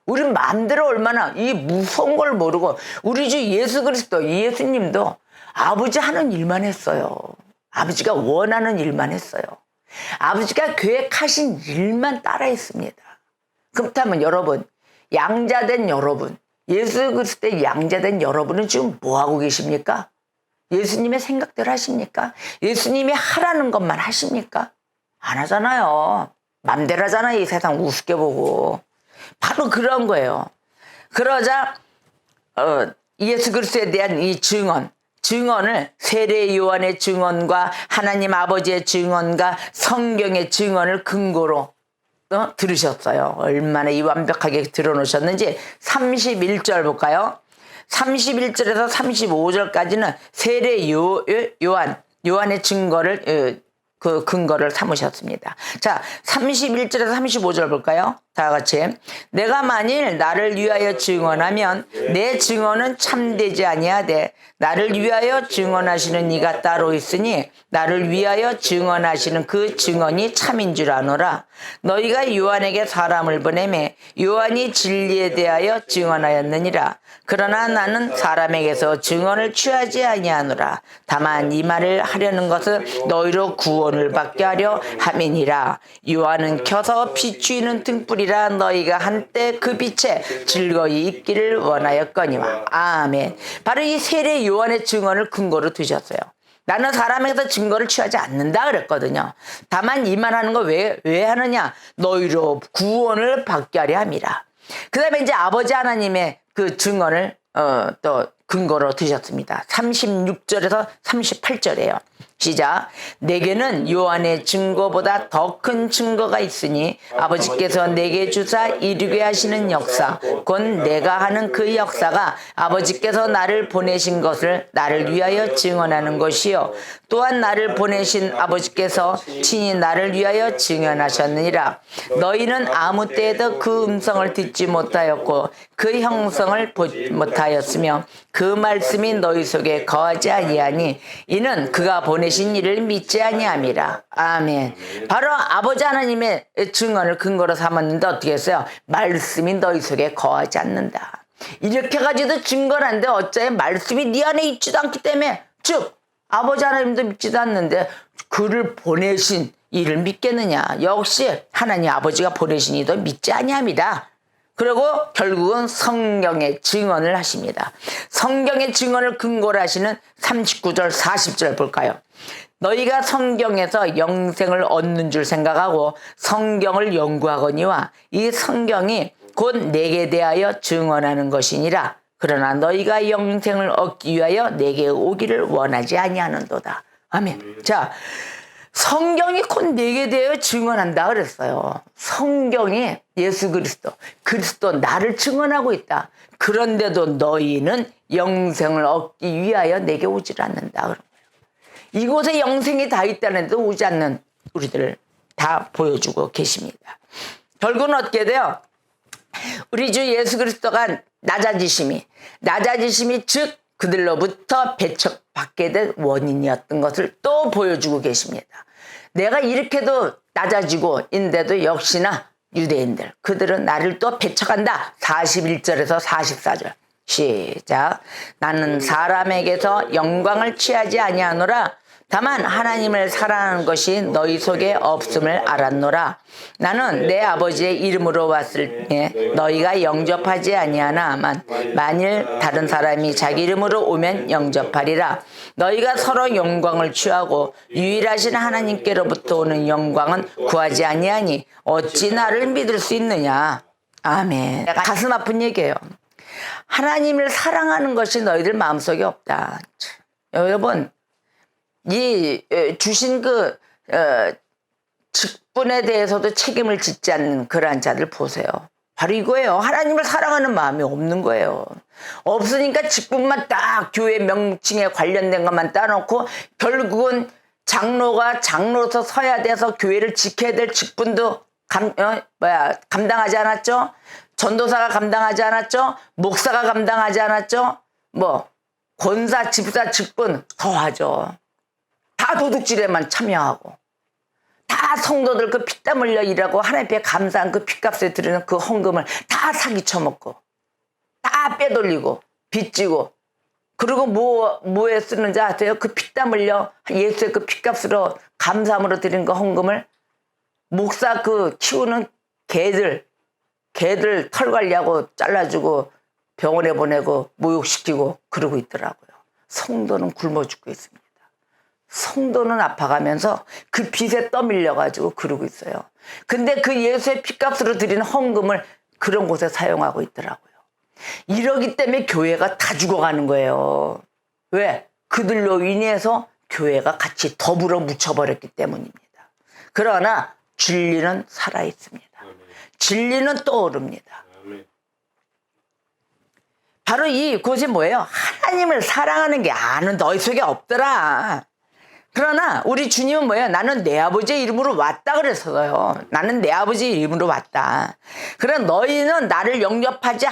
우리 마음대로 얼마나 이 무서운 걸 모르고 우리 주 예수 그리스도 예수님도 아버지 하는 일만 했어요. 아버지가 원하는 일만 했어요. 아버지가 계획하신 일만 따라했습니다. 그렇다면 여러분, 양자된 여러분, 예수 그리스도의 양자된 여러분은 지금 뭐하고 계십니까? 예수님의 생각대로 하십니까? 예수님이 하라는 것만 하십니까? 안 하잖아요. 맘대로 하잖아요. 이 세상 우습게 보고. 바로 그런 거예요. 그러자 예수 그리스도에 대한 이 증언을 세례 요한의 증언과 하나님 아버지의 증언과 성경의 증언을 근거로 들으셨어요. 얼마나 이 완벽하게 들어놓으셨는지 31절 볼까요? 31절에서 35절까지는 세례 요한의 증거를 그 근거를 삼으셨습니다. 자, 31절에서 35절 볼까요? 다 같이. 내가 만일 나를 위하여 증언하면 내 증언은 참되지 아니하되 나를 위하여 증언하시는 이가 따로 있으니 나를 위하여 증언하시는 그 증언이 참인 줄 아노라. 너희가 요한에게 사람을 보내매 요한이 진리에 대하여 증언하였느니라. 그러나 나는 사람에게서 증언을 취하지 아니하노라. 다만 이 말을 하려는 것은 너희로 구원을 받게 하려 함이니라. 요한은 켜서 비추이는 등불이라 너희가 한때 그 빛에 즐거이 있기를 원하였거니와. 아멘. 바로 이 세례 요한의 증언을 근거로 두셨어요. 나는 사람에게서 증거를 취하지 않는다 그랬거든요. 다만 이 말 하는 거 왜 하느냐? 너희로 구원을 받게 하려 함이라. 그 다음에 이제 아버지 하나님의 그 증언을 또 근거로 드셨습니다. 36절에서 38절이에요. 시작. 내게는 요한의 증거보다 더 큰 증거가 있으니 아버지께서 내게 주사 이루게 하시는 역사, 곧 내가 하는 그 역사가 아버지께서 나를 보내신 것을 나를 위하여 증언하는 것이요 또한 나를 보내신 아버지께서 친히 나를 위하여 증언하셨느니라. 너희는 아무 때에도 그 음성을 듣지 못하였고 그 형성을 보지 못하였으며 그 말씀이 너희 속에 거하지 아니하니 이는 그가 보내신 이를 믿지 아니함이라. 아멘. 바로 아버지 하나님의 증언을 근거로 삼았는데 어떻게 했어요? 말씀이 너희 속에 거하지 않는다. 이렇게 가지고도 증거한데 어째 말씀이 네 안에 있지도 않기 때문에, 즉 아버지 하나님도 믿지도 않는데 그를 보내신 이를 믿겠느냐. 역시 하나님 아버지가 보내신 이도 믿지 아니함이다. 그리고 결국은 성경의 증언을 하십니다. 성경의 증언을 근거로 하시는 39절 40절 볼까요? 너희가 성경에서 영생을 얻는 줄 생각하고 성경을 연구하거니와 이 성경이 곧 내게 대하여 증언하는 것이니라. 그러나 너희가 영생을 얻기 위하여 내게 오기를 원하지 아니하는도다. 아멘. 자, 성경이 곧 내게 대하여 증언한다 그랬어요. 성경이 예수 그리스도 나를 증언하고 있다. 그런데도 너희는 영생을 얻기 위하여 내게 오질 않는다 그런 거예요. 이곳에 영생이 다 있다는데도 오지 않는 우리들을 다 보여주고 계십니다. 결국은 어떻게 돼요? 우리 주 예수 그리스도가 낮아지심이 즉 그들로부터 배척받게 된 원인이었던 것을 또 보여주고 계십니다. 내가 이렇게도 낮아지고 인데도 역시나 유대인들 그들은 나를 또 배척한다. 41절에서 44절 시작. 나는 사람에게서 영광을 취하지 아니하노라. 다만 하나님을 사랑하는 것이 너희 속에 없음을 알았노라. 나는 내 아버지의 이름으로 왔을 때 너희가 영접하지 아니하나만 만일 다른 사람이 자기 이름으로 오면 영접하리라. 너희가 서로 영광을 취하고 유일하신 하나님께로부터 오는 영광은 구하지 아니하니 어찌 나를 믿을 수 있느냐. 아멘. 가슴 아픈 얘기예요. 하나님을 사랑하는 것이 너희들 마음속에 없다. 여러분, 이 주신 직분에 대해서도 책임을 짓지 않는 그러한 자들 보세요. 바로 이거예요. 하나님을 사랑하는 마음이 없는 거예요. 없으니까 직분만 딱 교회 명칭에 관련된 것만 따놓고 결국은 장로가 장로로서 서야 돼서 교회를 지켜야 될 직분도 감당하지 않았죠. 전도사가 감당하지 않았죠. 목사가 감당하지 않았죠. 권사, 집사, 직분 더하죠. 다 도둑질에만 참여하고 다 성도들 그 피땀 흘려 일하고 하나님 앞에 감사한 그 핏값에 드리는 그 헌금을 다 사기 쳐먹고 다 빼돌리고 빚지고 그리고 뭐에 쓰는지 아세요? 그 피땀 흘려 예수의 그 핏값으로 감사함으로 드린 그 헌금을 목사 그 키우는 개들 털 관리하고 잘라주고 병원에 보내고 모욕시키고 그러고 있더라고요. 성도는 굶어 죽고 있습니다. 성도는 아파가면서 그 빚에 떠밀려가지고 그러고 있어요. 근데 그 예수의 핏값으로 드리는 헌금을 그런 곳에 사용하고 있더라고요. 이러기 때문에 교회가 다 죽어가는 거예요. 왜? 그들로 인해서 교회가 같이 더불어 묻혀버렸기 때문입니다. 그러나 진리는 살아있습니다. 진리는 떠오릅니다. 바로 이곳이 뭐예요? 하나님을 사랑하는 게 아는 너희 속에 없더라. 그러나 우리 주님은 뭐예요? 나는 내 아버지의 이름으로 왔다 그랬어요. 나는 내 아버지의 이름으로 왔다. 그래 너희는 나를 영접하지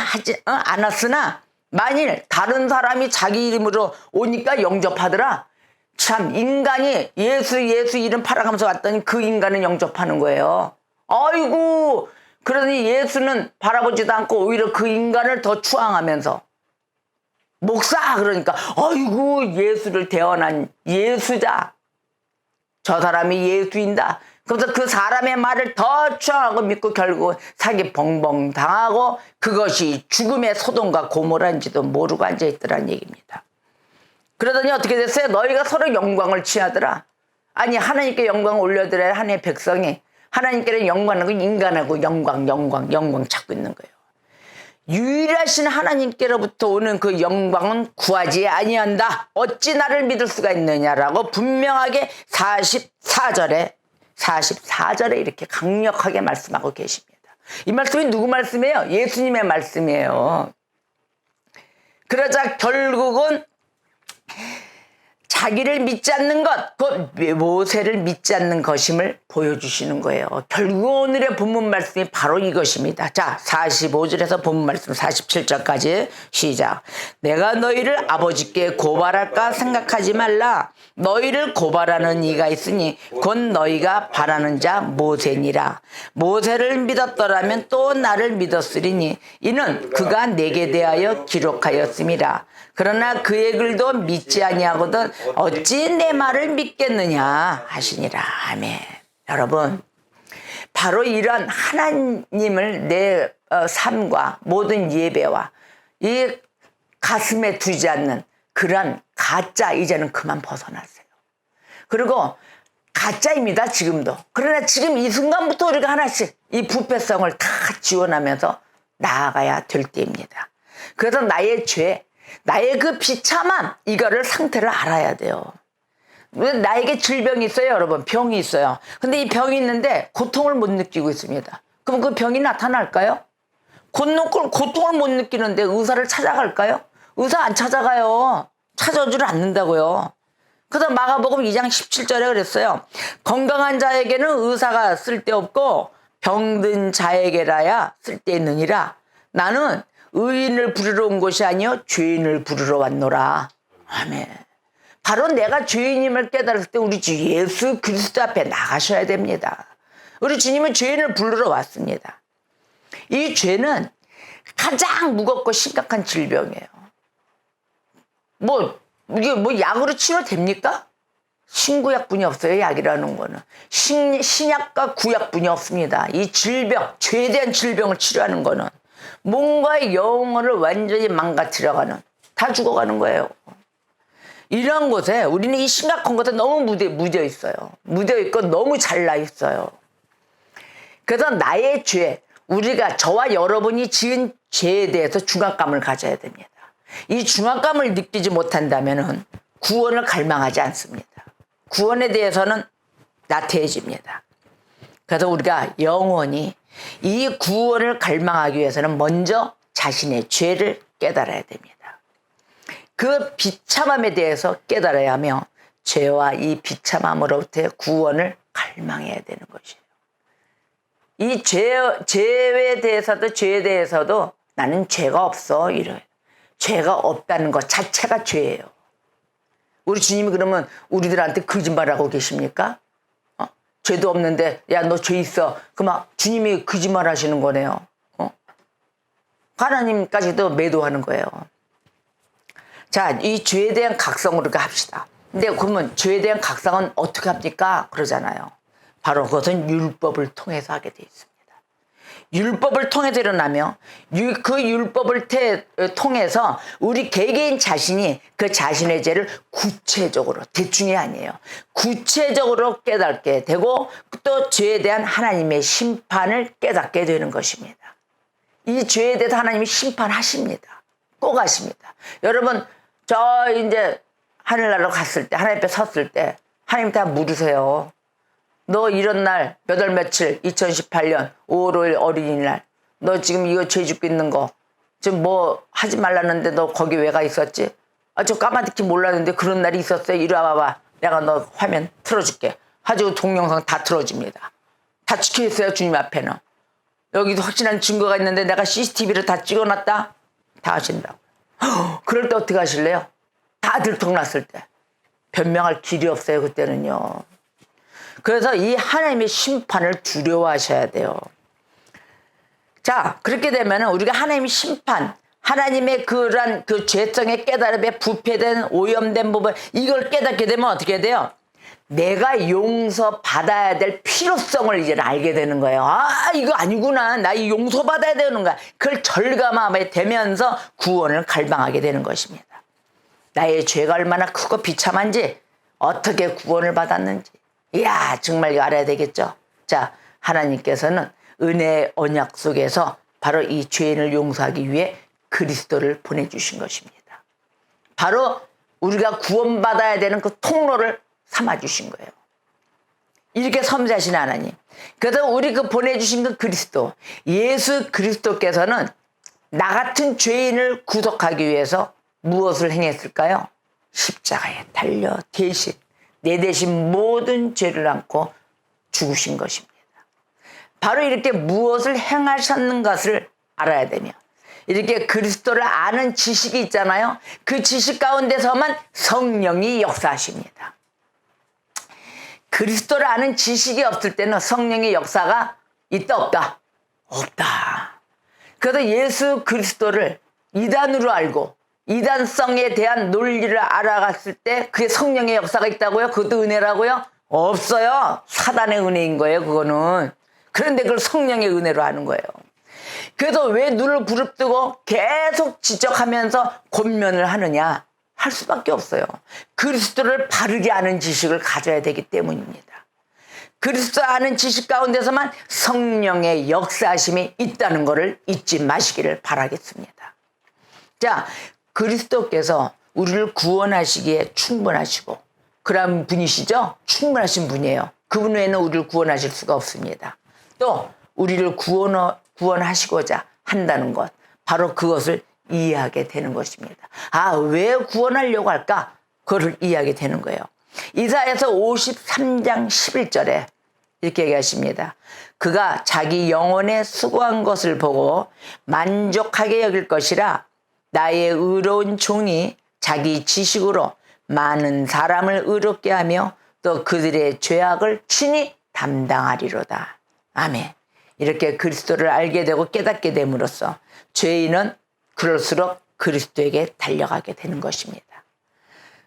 않았으나 만일 다른 사람이 자기 이름으로 오니까 영접하더라. 참 인간이 예수 이름 팔아가면서 왔더니 그 인간은 영접하는 거예요. 아이고 그러니 예수는 바라보지도 않고 오히려 그 인간을 더 추앙하면서 목사 그러니까 아이고 예수를 대언한 예수자 저 사람이 예수인다. 그래서 그 사람의 말을 더 추앙하고 믿고 결국 사기 벙벙 당하고 그것이 죽음의 소돔과 고모라인지도 모르고 앉아있더란 얘기입니다. 그러더니 어떻게 됐어요? 너희가 서로 영광을 취하더라. 아니 하나님께 영광을 올려드려야 하나님의 백성이 하나님께는 영광하고 인간하고 영광 찾고 있는 거예요. 유일하신 하나님께로부터 오는 그 영광은 구하지 아니한다. 어찌 나를 믿을 수가 있느냐라고 분명하게 44절에 이렇게 강력하게 말씀하고 계십니다. 이 말씀이 누구 말씀이에요? 예수님의 말씀이에요. 그러자 결국은 자기를 믿지 않는 것, 그 모세를 믿지 않는 것임을 보여주시는 거예요. 결국 오늘의 본문 말씀이 바로 이것입니다. 자, 45절에서 본문 말씀 47절까지 시작. 내가 너희를 아버지께 고발할까 생각하지 말라. 너희를 고발하는 이가 있으니 곧 너희가 바라는 자 모세니라. 모세를 믿었더라면 또 나를 믿었으리니 이는 그가 내게 대하여 기록하였음이라. 그러나 그의 글도 믿지 아니하거든 어찌 내 말을 믿겠느냐 하시니라. 아멘. 여러분, 바로 이런 하나님을 내 삶과 모든 예배와 이 가슴에 두지 않는 그런 가짜 이제는 그만 벗어나세요. 그리고 가짜입니다, 지금도. 그러나 지금 이 순간부터 우리가 하나씩 이 부패성을 다 지원하면서 나아가야 될 때입니다. 그래서 나의 죄, 나의 그 비참함, 이거를 상태를 알아야 돼요. 나에게 질병이 있어요, 여러분. 병이 있어요. 근데 이 병이 있는데 고통을 못 느끼고 있습니다. 그럼 그 병이 나타날까요? 고통을 못 느끼는데 의사를 찾아갈까요? 의사 안 찾아가요. 찾아주질 않는다고요. 그래서 마가복음 2장 17절에 그랬어요. 건강한 자에게는 의사가 쓸데없고 병든 자에게라야 쓸데있느니라. 나는 의인을 부르러 온 것이 아니요 죄인을 부르러 왔노라. 아멘. 바로 내가 죄인임을 깨달을 때 우리 주 예수 그리스도 앞에 나가셔야 됩니다. 우리 주님은 죄인을 부르러 왔습니다. 이 죄는 가장 무겁고 심각한 질병이에요. 이게 약으로 치료됩니까? 신구약분이 없어요. 약이라는 거는 신약과 구약분이 없습니다. 이 질병, 죄에 대한 질병을 치료하는 거는 몸과 영혼을 완전히 망가뜨려가는, 다 죽어가는 거예요. 이런 곳에 우리는 이 심각한 것에 너무 묻어 있어요. 묻어 있고 너무 잘나 있어요. 그래서 나의 죄, 우리가 저와 여러분이 지은 죄에 대해서 중압감을 가져야 됩니다. 이 중압감을 느끼지 못한다면 구원을 갈망하지 않습니다. 구원에 대해서는 나태해집니다. 그래서 우리가 영원히 이 구원을 갈망하기 위해서는 먼저 자신의 죄를 깨달아야 됩니다. 그 비참함에 대해서 깨달아야 하며 죄와 이 비참함으로부터의 구원을 갈망해야 되는 것이에요. 이 죄에 대해서도 나는 죄가 없어 이래요. 죄가 없다는 것 자체가 죄예요. 우리 주님이 그러면 우리들한테 거짓말하고 계십니까? 죄도 없는데 야 너 죄 있어. 그럼 주님이 거짓말 하시는 거네요. 하나님까지도 매도하는 거예요. 자, 이 죄에 대한 각성으로 합시다. 근데 그러면 죄에 대한 각성은 어떻게 합니까? 그러잖아요. 바로 그것은 율법을 통해서 하게 돼 있습니다. 율법을 통해서 일어나며 그 율법을 통해서 우리 개개인 자신이 그 자신의 죄를 구체적으로, 대충이 아니에요, 구체적으로 깨닫게 되고 또 죄에 대한 하나님의 심판을 깨닫게 되는 것입니다. 이 죄에 대해서 하나님이 심판하십니다. 꼭 하십니다. 여러분, 저 이제 하늘나라로 갔을 때, 하나님 앞에 섰을 때 하나님 다 물으세요. 너 이런 날 몇 월 며칠 2018년 5월 5일 어린이날 너 지금 이거 죄 짓고 있는 거 지금 뭐 하지 말라는데 너 거기 왜 가 있었지? 저 까마득히 몰랐는데 그런 날이 있었어요. 이리 와봐봐. 내가 너 화면 틀어줄게. 하지고 동영상 다 틀어줍니다. 다 찍혀있어요. 주님 앞에는. 여기도 확실한 증거가 있는데 내가 CCTV를 다 찍어놨다. 다 하신다고. 그럴 때 어떻게 하실래요? 다 들통났을 때. 변명할 길이 없어요. 그때는요. 그래서 이 하나님의 심판을 두려워하셔야 돼요. 자, 그렇게 되면 우리가 하나님의 심판, 하나님의 그런 그 죄성의 깨달음에 부패된 오염된 부분, 이걸 깨닫게 되면 어떻게 돼요? 내가 용서받아야 될 필요성을 이제 알게 되는 거예요. 아, 이거 아니구나. 나 이 용서받아야 되는 거야. 그걸 절감하게 되면서 구원을 갈망하게 되는 것입니다. 나의 죄가 얼마나 크고 비참한지, 어떻게 구원을 받았는지. 이야, 정말 이거 알아야 되겠죠. 자, 하나님께서는 은혜의 언약 속에서 바로 이 죄인을 용서하기 위해 그리스도를 보내주신 것입니다. 바로 우리가 구원받아야 되는 그 통로를 삼아주신 거예요. 이렇게 섬세하신 하나님. 그래서 우리 그 보내주신 그 그리스도, 예수 그리스도께서는 나 같은 죄인을 구속하기 위해서 무엇을 행했을까요? 십자가에 달려 대신, 내 대신 모든 죄를 안고 죽으신 것입니다. 바로 이렇게 무엇을 행하셨는 것을 알아야 되며, 이렇게 그리스도를 아는 지식이 있잖아요. 그 지식 가운데서만 성령이 역사하십니다. 그리스도를 아는 지식이 없을 때는 성령의 역사가 있다 없다? 없다. 그래서 예수 그리스도를 이단으로 알고 이단성에 대한 논리를 알아갔을 때 그게 성령의 역사가 있다고요? 그것도 은혜라고요? 없어요. 사단의 은혜인 거예요, 그거는. 그런데 그걸 성령의 은혜로 하는 거예요. 그래서 왜 눈을 부릅뜨고 계속 지적하면서 권면을 하느냐? 할 수밖에 없어요. 그리스도를 바르게 아는 지식을 가져야 되기 때문입니다. 그리스도 아는 지식 가운데서만 성령의 역사하심이 있다는 것을 잊지 마시기를 바라겠습니다. 자, 그리스도께서 우리를 구원하시기에 충분하시고 그런 분이시죠? 충분하신 분이에요. 그분 외에는 우리를 구원하실 수가 없습니다. 또 우리를 구원하시고자 한다는 것, 바로 그것을 이해하게 되는 것입니다. 아, 왜 구원하려고 할까? 그걸 이해하게 되는 거예요. 이사야서 53장 11절에 이렇게 얘기하십니다. 그가 자기 영혼에 수고한 것을 보고 만족하게 여길 것이라. 나의 의로운 종이 자기 지식으로 많은 사람을 의롭게 하며 또 그들의 죄악을 친히 담당하리로다. 아멘. 이렇게 그리스도를 알게 되고 깨닫게 됨으로써 죄인은 그럴수록 그리스도에게 달려가게 되는 것입니다.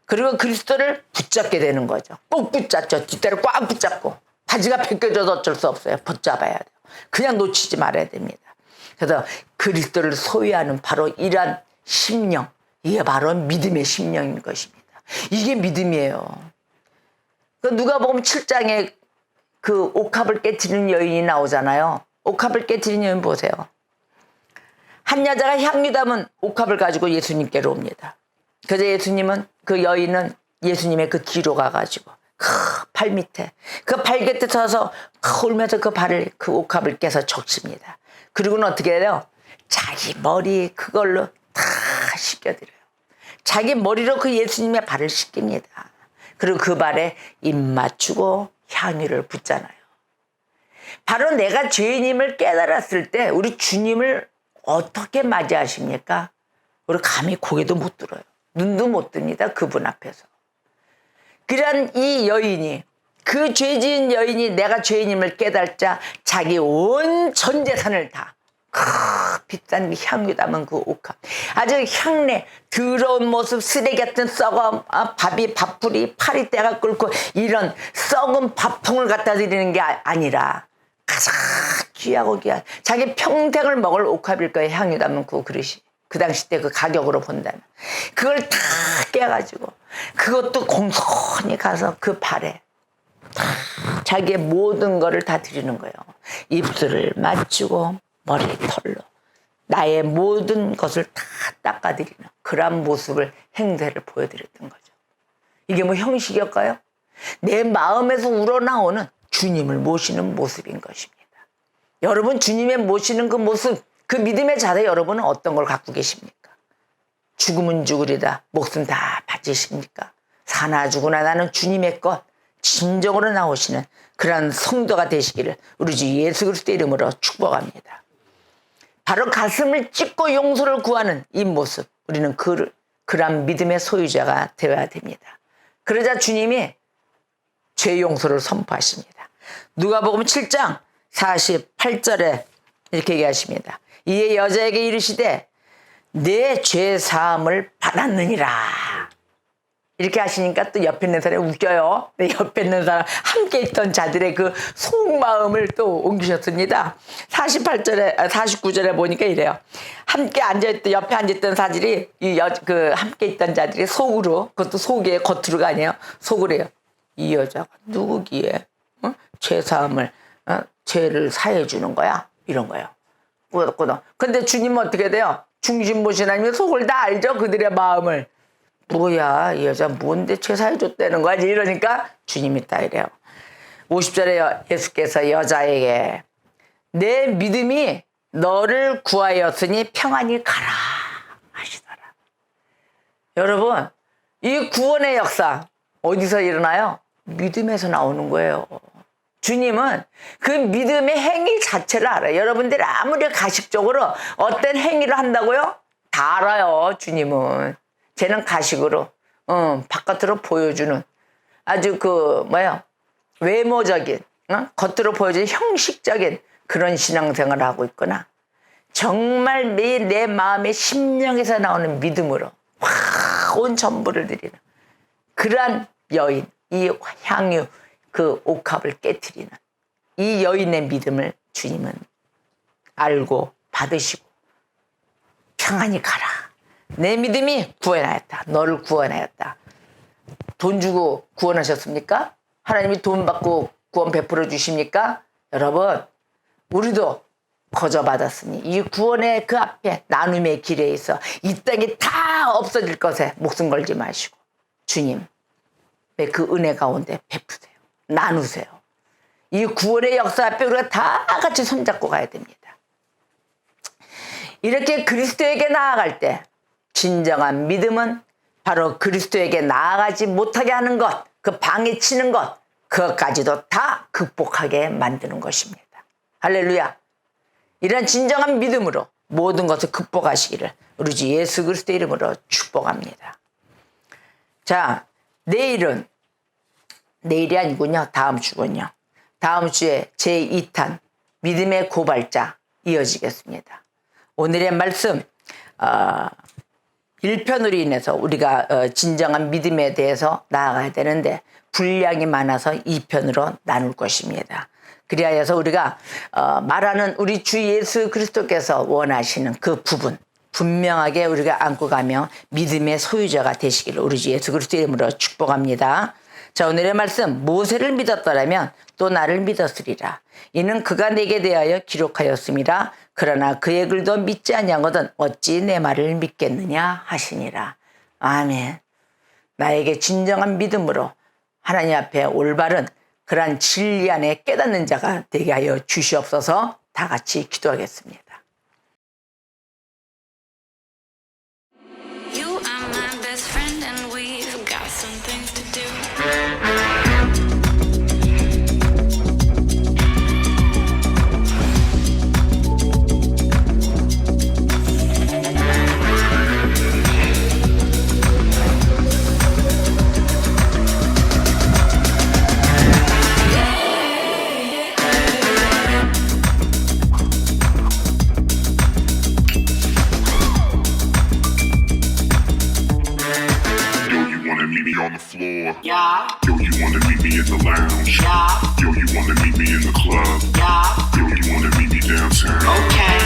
그리고 그리스도를 붙잡게 되는 거죠. 꼭 붙잡죠. 뒷다리 꽉 붙잡고. 바지가 벗겨져도 어쩔 수 없어요. 붙잡아야 돼요. 그냥 놓치지 말아야 됩니다. 그래서 그리스도를 소유하는 바로 이러한 심령, 이게 바로 믿음의 심령인 것입니다. 이게 믿음이에요. 누가복음 7장에 그 옥합을 깨트리는 여인이 나오잖아요. 옥합을 깨트리는 여인 보세요. 한 여자가 향유 담은 옥합을 가지고 예수님께로 옵니다. 그래서 예수님은, 그 여인은 예수님의 그 뒤로 가가지고 발 밑에, 그 발 곁에 서서 울면서 그 발을, 그 옥합을 깨서 적십니다. 그리고는 어떻게 해요? 자기 머리 그걸로 다 씻겨드려요. 자기 머리로 그 예수님의 발을 씻깁니다. 그리고 그 발에 입 맞추고 향유를 붓잖아요. 바로 내가 죄인임을 깨달았을 때 우리 주님을 어떻게 맞이하십니까? 우리 감히 고개도 못 들어요. 눈도 못 뜹니다. 그분 앞에서. 그러한 이 여인이, 그 죄지은 여인이 내가 죄인임을 깨달자 자기 온 전 재산을 다 비싼 향유 담은 그 옥합, 아주 향내 더러운 모습, 쓰레기 같은 썩은 밥이, 밥풀이, 파리 때가 끓고 이런 썩은 밥통을 갖다 드리는 게 아니라 가장 귀하고 귀한 자기 평생을 먹을 옥합일 거예요. 향유 담은 그 그릇이. 그 당시 때 그 가격으로 본다면 그걸 다 깨가지고 그것도 공손히 가서 그 발에 다 자기의 모든 거를 다 드리는 거예요. 입술을 맞추고 머리 털로 나의 모든 것을 다 닦아드리는 그런 모습을, 행세를 보여드렸던 거죠. 이게 뭐 형식일까요? 내 마음에서 우러나오는 주님을 모시는 모습인 것입니다. 여러분, 주님의 모시는 그 모습, 그 믿음의 자세, 여러분은 어떤 걸 갖고 계십니까? 죽으면 죽으리다 목숨 다 바치십니까? 사나 죽으나 나는 주님의 것, 진정으로 나오시는 그런 성도가 되시기를 우리 주 예수 그리스도 이름으로 축복합니다. 바로 가슴을 찢고 용서를 구하는 이 모습, 우리는 그런 믿음의 소유자가 되어야 됩니다. 그러자 주님이 죄 용서를 선포하십니다. 누가복음 7장 48절에 이렇게 얘기하십니다. 이에 여자에게 이르시되 내 죄 사함을 받았느니라. 이렇게 하시니까 또 옆에 있는 사람이 웃겨요. 옆에 있는 사람, 함께 있던 자들의 그 속마음을 또 옮기셨습니다. 49절에 보니까 이래요. 함께 앉아있던, 옆에 앉아있던 사들이, 그 함께 있던 자들이 속으로, 그것도 속에 겉으로가 아니에요. 속으로 해요. 이 여자가 누구기에 죄사함을, 죄를 사해 주는 거야? 이런 거예요. 꾸덕꾸덕. 근데 주님은 어떻게 돼요? 중심 보신 하나님이 속을 다 알죠? 그들의 마음을. 뭐야, 이 여자 뭔데 제사해줬다는 거지? 이러니까 주님이 딱 이래요. 50절에 예수께서 여자에게 내 믿음이 너를 구하였으니 평안히 가라 하시더라. 여러분, 이 구원의 역사 어디서 일어나요? 믿음에서 나오는 거예요. 주님은 그 믿음의 행위 자체를 알아요. 여러분들이 아무리 가식적으로 어떤 행위를 한다고요? 다 알아요. 주님은. 쟤는 가식으로 바깥으로 보여주는 아주 외모적인 겉으로 보여주는 형식적인 그런 신앙생활을 하고 있거나 정말 매일 내 마음의 심령에서 나오는 믿음으로 온 전부를 드리는 그러한 여인, 이 향유 그 옥합을 깨트리는 이 여인의 믿음을 주님은 알고 받으시고 평안히 가라. 내 믿음이 구원하였다. 너를 구원하였다. 돈 주고 구원하셨습니까? 하나님이 돈 받고 구원 베풀어 주십니까? 여러분, 우리도 거저 받았으니 이 구원의 그 앞에 나눔의 길에 있어 이 땅이 다 없어질 것에 목숨 걸지 마시고 주님의 그 은혜 가운데 베푸세요. 나누세요. 이 구원의 역사 앞에 우리가 다 같이 손잡고 가야 됩니다. 이렇게 그리스도에게 나아갈 때 진정한 믿음은 바로 그리스도에게 나아가지 못하게 하는 것, 그 방해치는 것, 그것까지도 다 극복하게 만드는 것입니다. 할렐루야. 이런 진정한 믿음으로 모든 것을 극복하시기를 우리 주 예수 그리스도의 이름으로 축복합니다. 자, 내일이 아니군요. 다음 주군요. 다음 주에 제2탄 믿음의 고발자 이어지겠습니다. 오늘의 말씀 1편으로 인해서 우리가 진정한 믿음에 대해서 나아가야 되는데 분량이 많아서 2편으로 나눌 것입니다. 그리하여서 우리가 말하는 우리 주 예수 그리스도께서 원하시는 그 부분 분명하게 우리가 안고 가며 믿음의 소유자가 되시기를 우리 주 예수 그리스도의 이름으로 축복합니다. 자, 오늘의 말씀 모세를 믿었더라면 또 나를 믿었으리라. 이는 그가 내게 대하여 기록하였음이라. 그러나 그의 글도 믿지 아니하거든 어찌 내 말을 믿겠느냐 하시니라. 아멘. 나에게 진정한 믿음으로 하나님 앞에 올바른 그러한 진리 안에 깨닫는 자가 되게 하여 주시옵소서. 다 같이 기도하겠습니다. You are my best friend and we've got some things to do. On the floor. Yeah, Yo, you wanna meet me in the lounge. yeah, Yo, you wanna meet me in the club. yeah, Yo, you wanna meet me downtown. okay.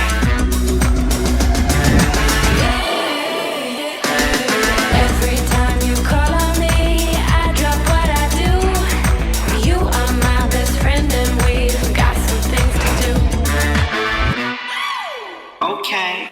Every time you call on me, I drop what I do. You are my best friend and we've got some things to do. Okay.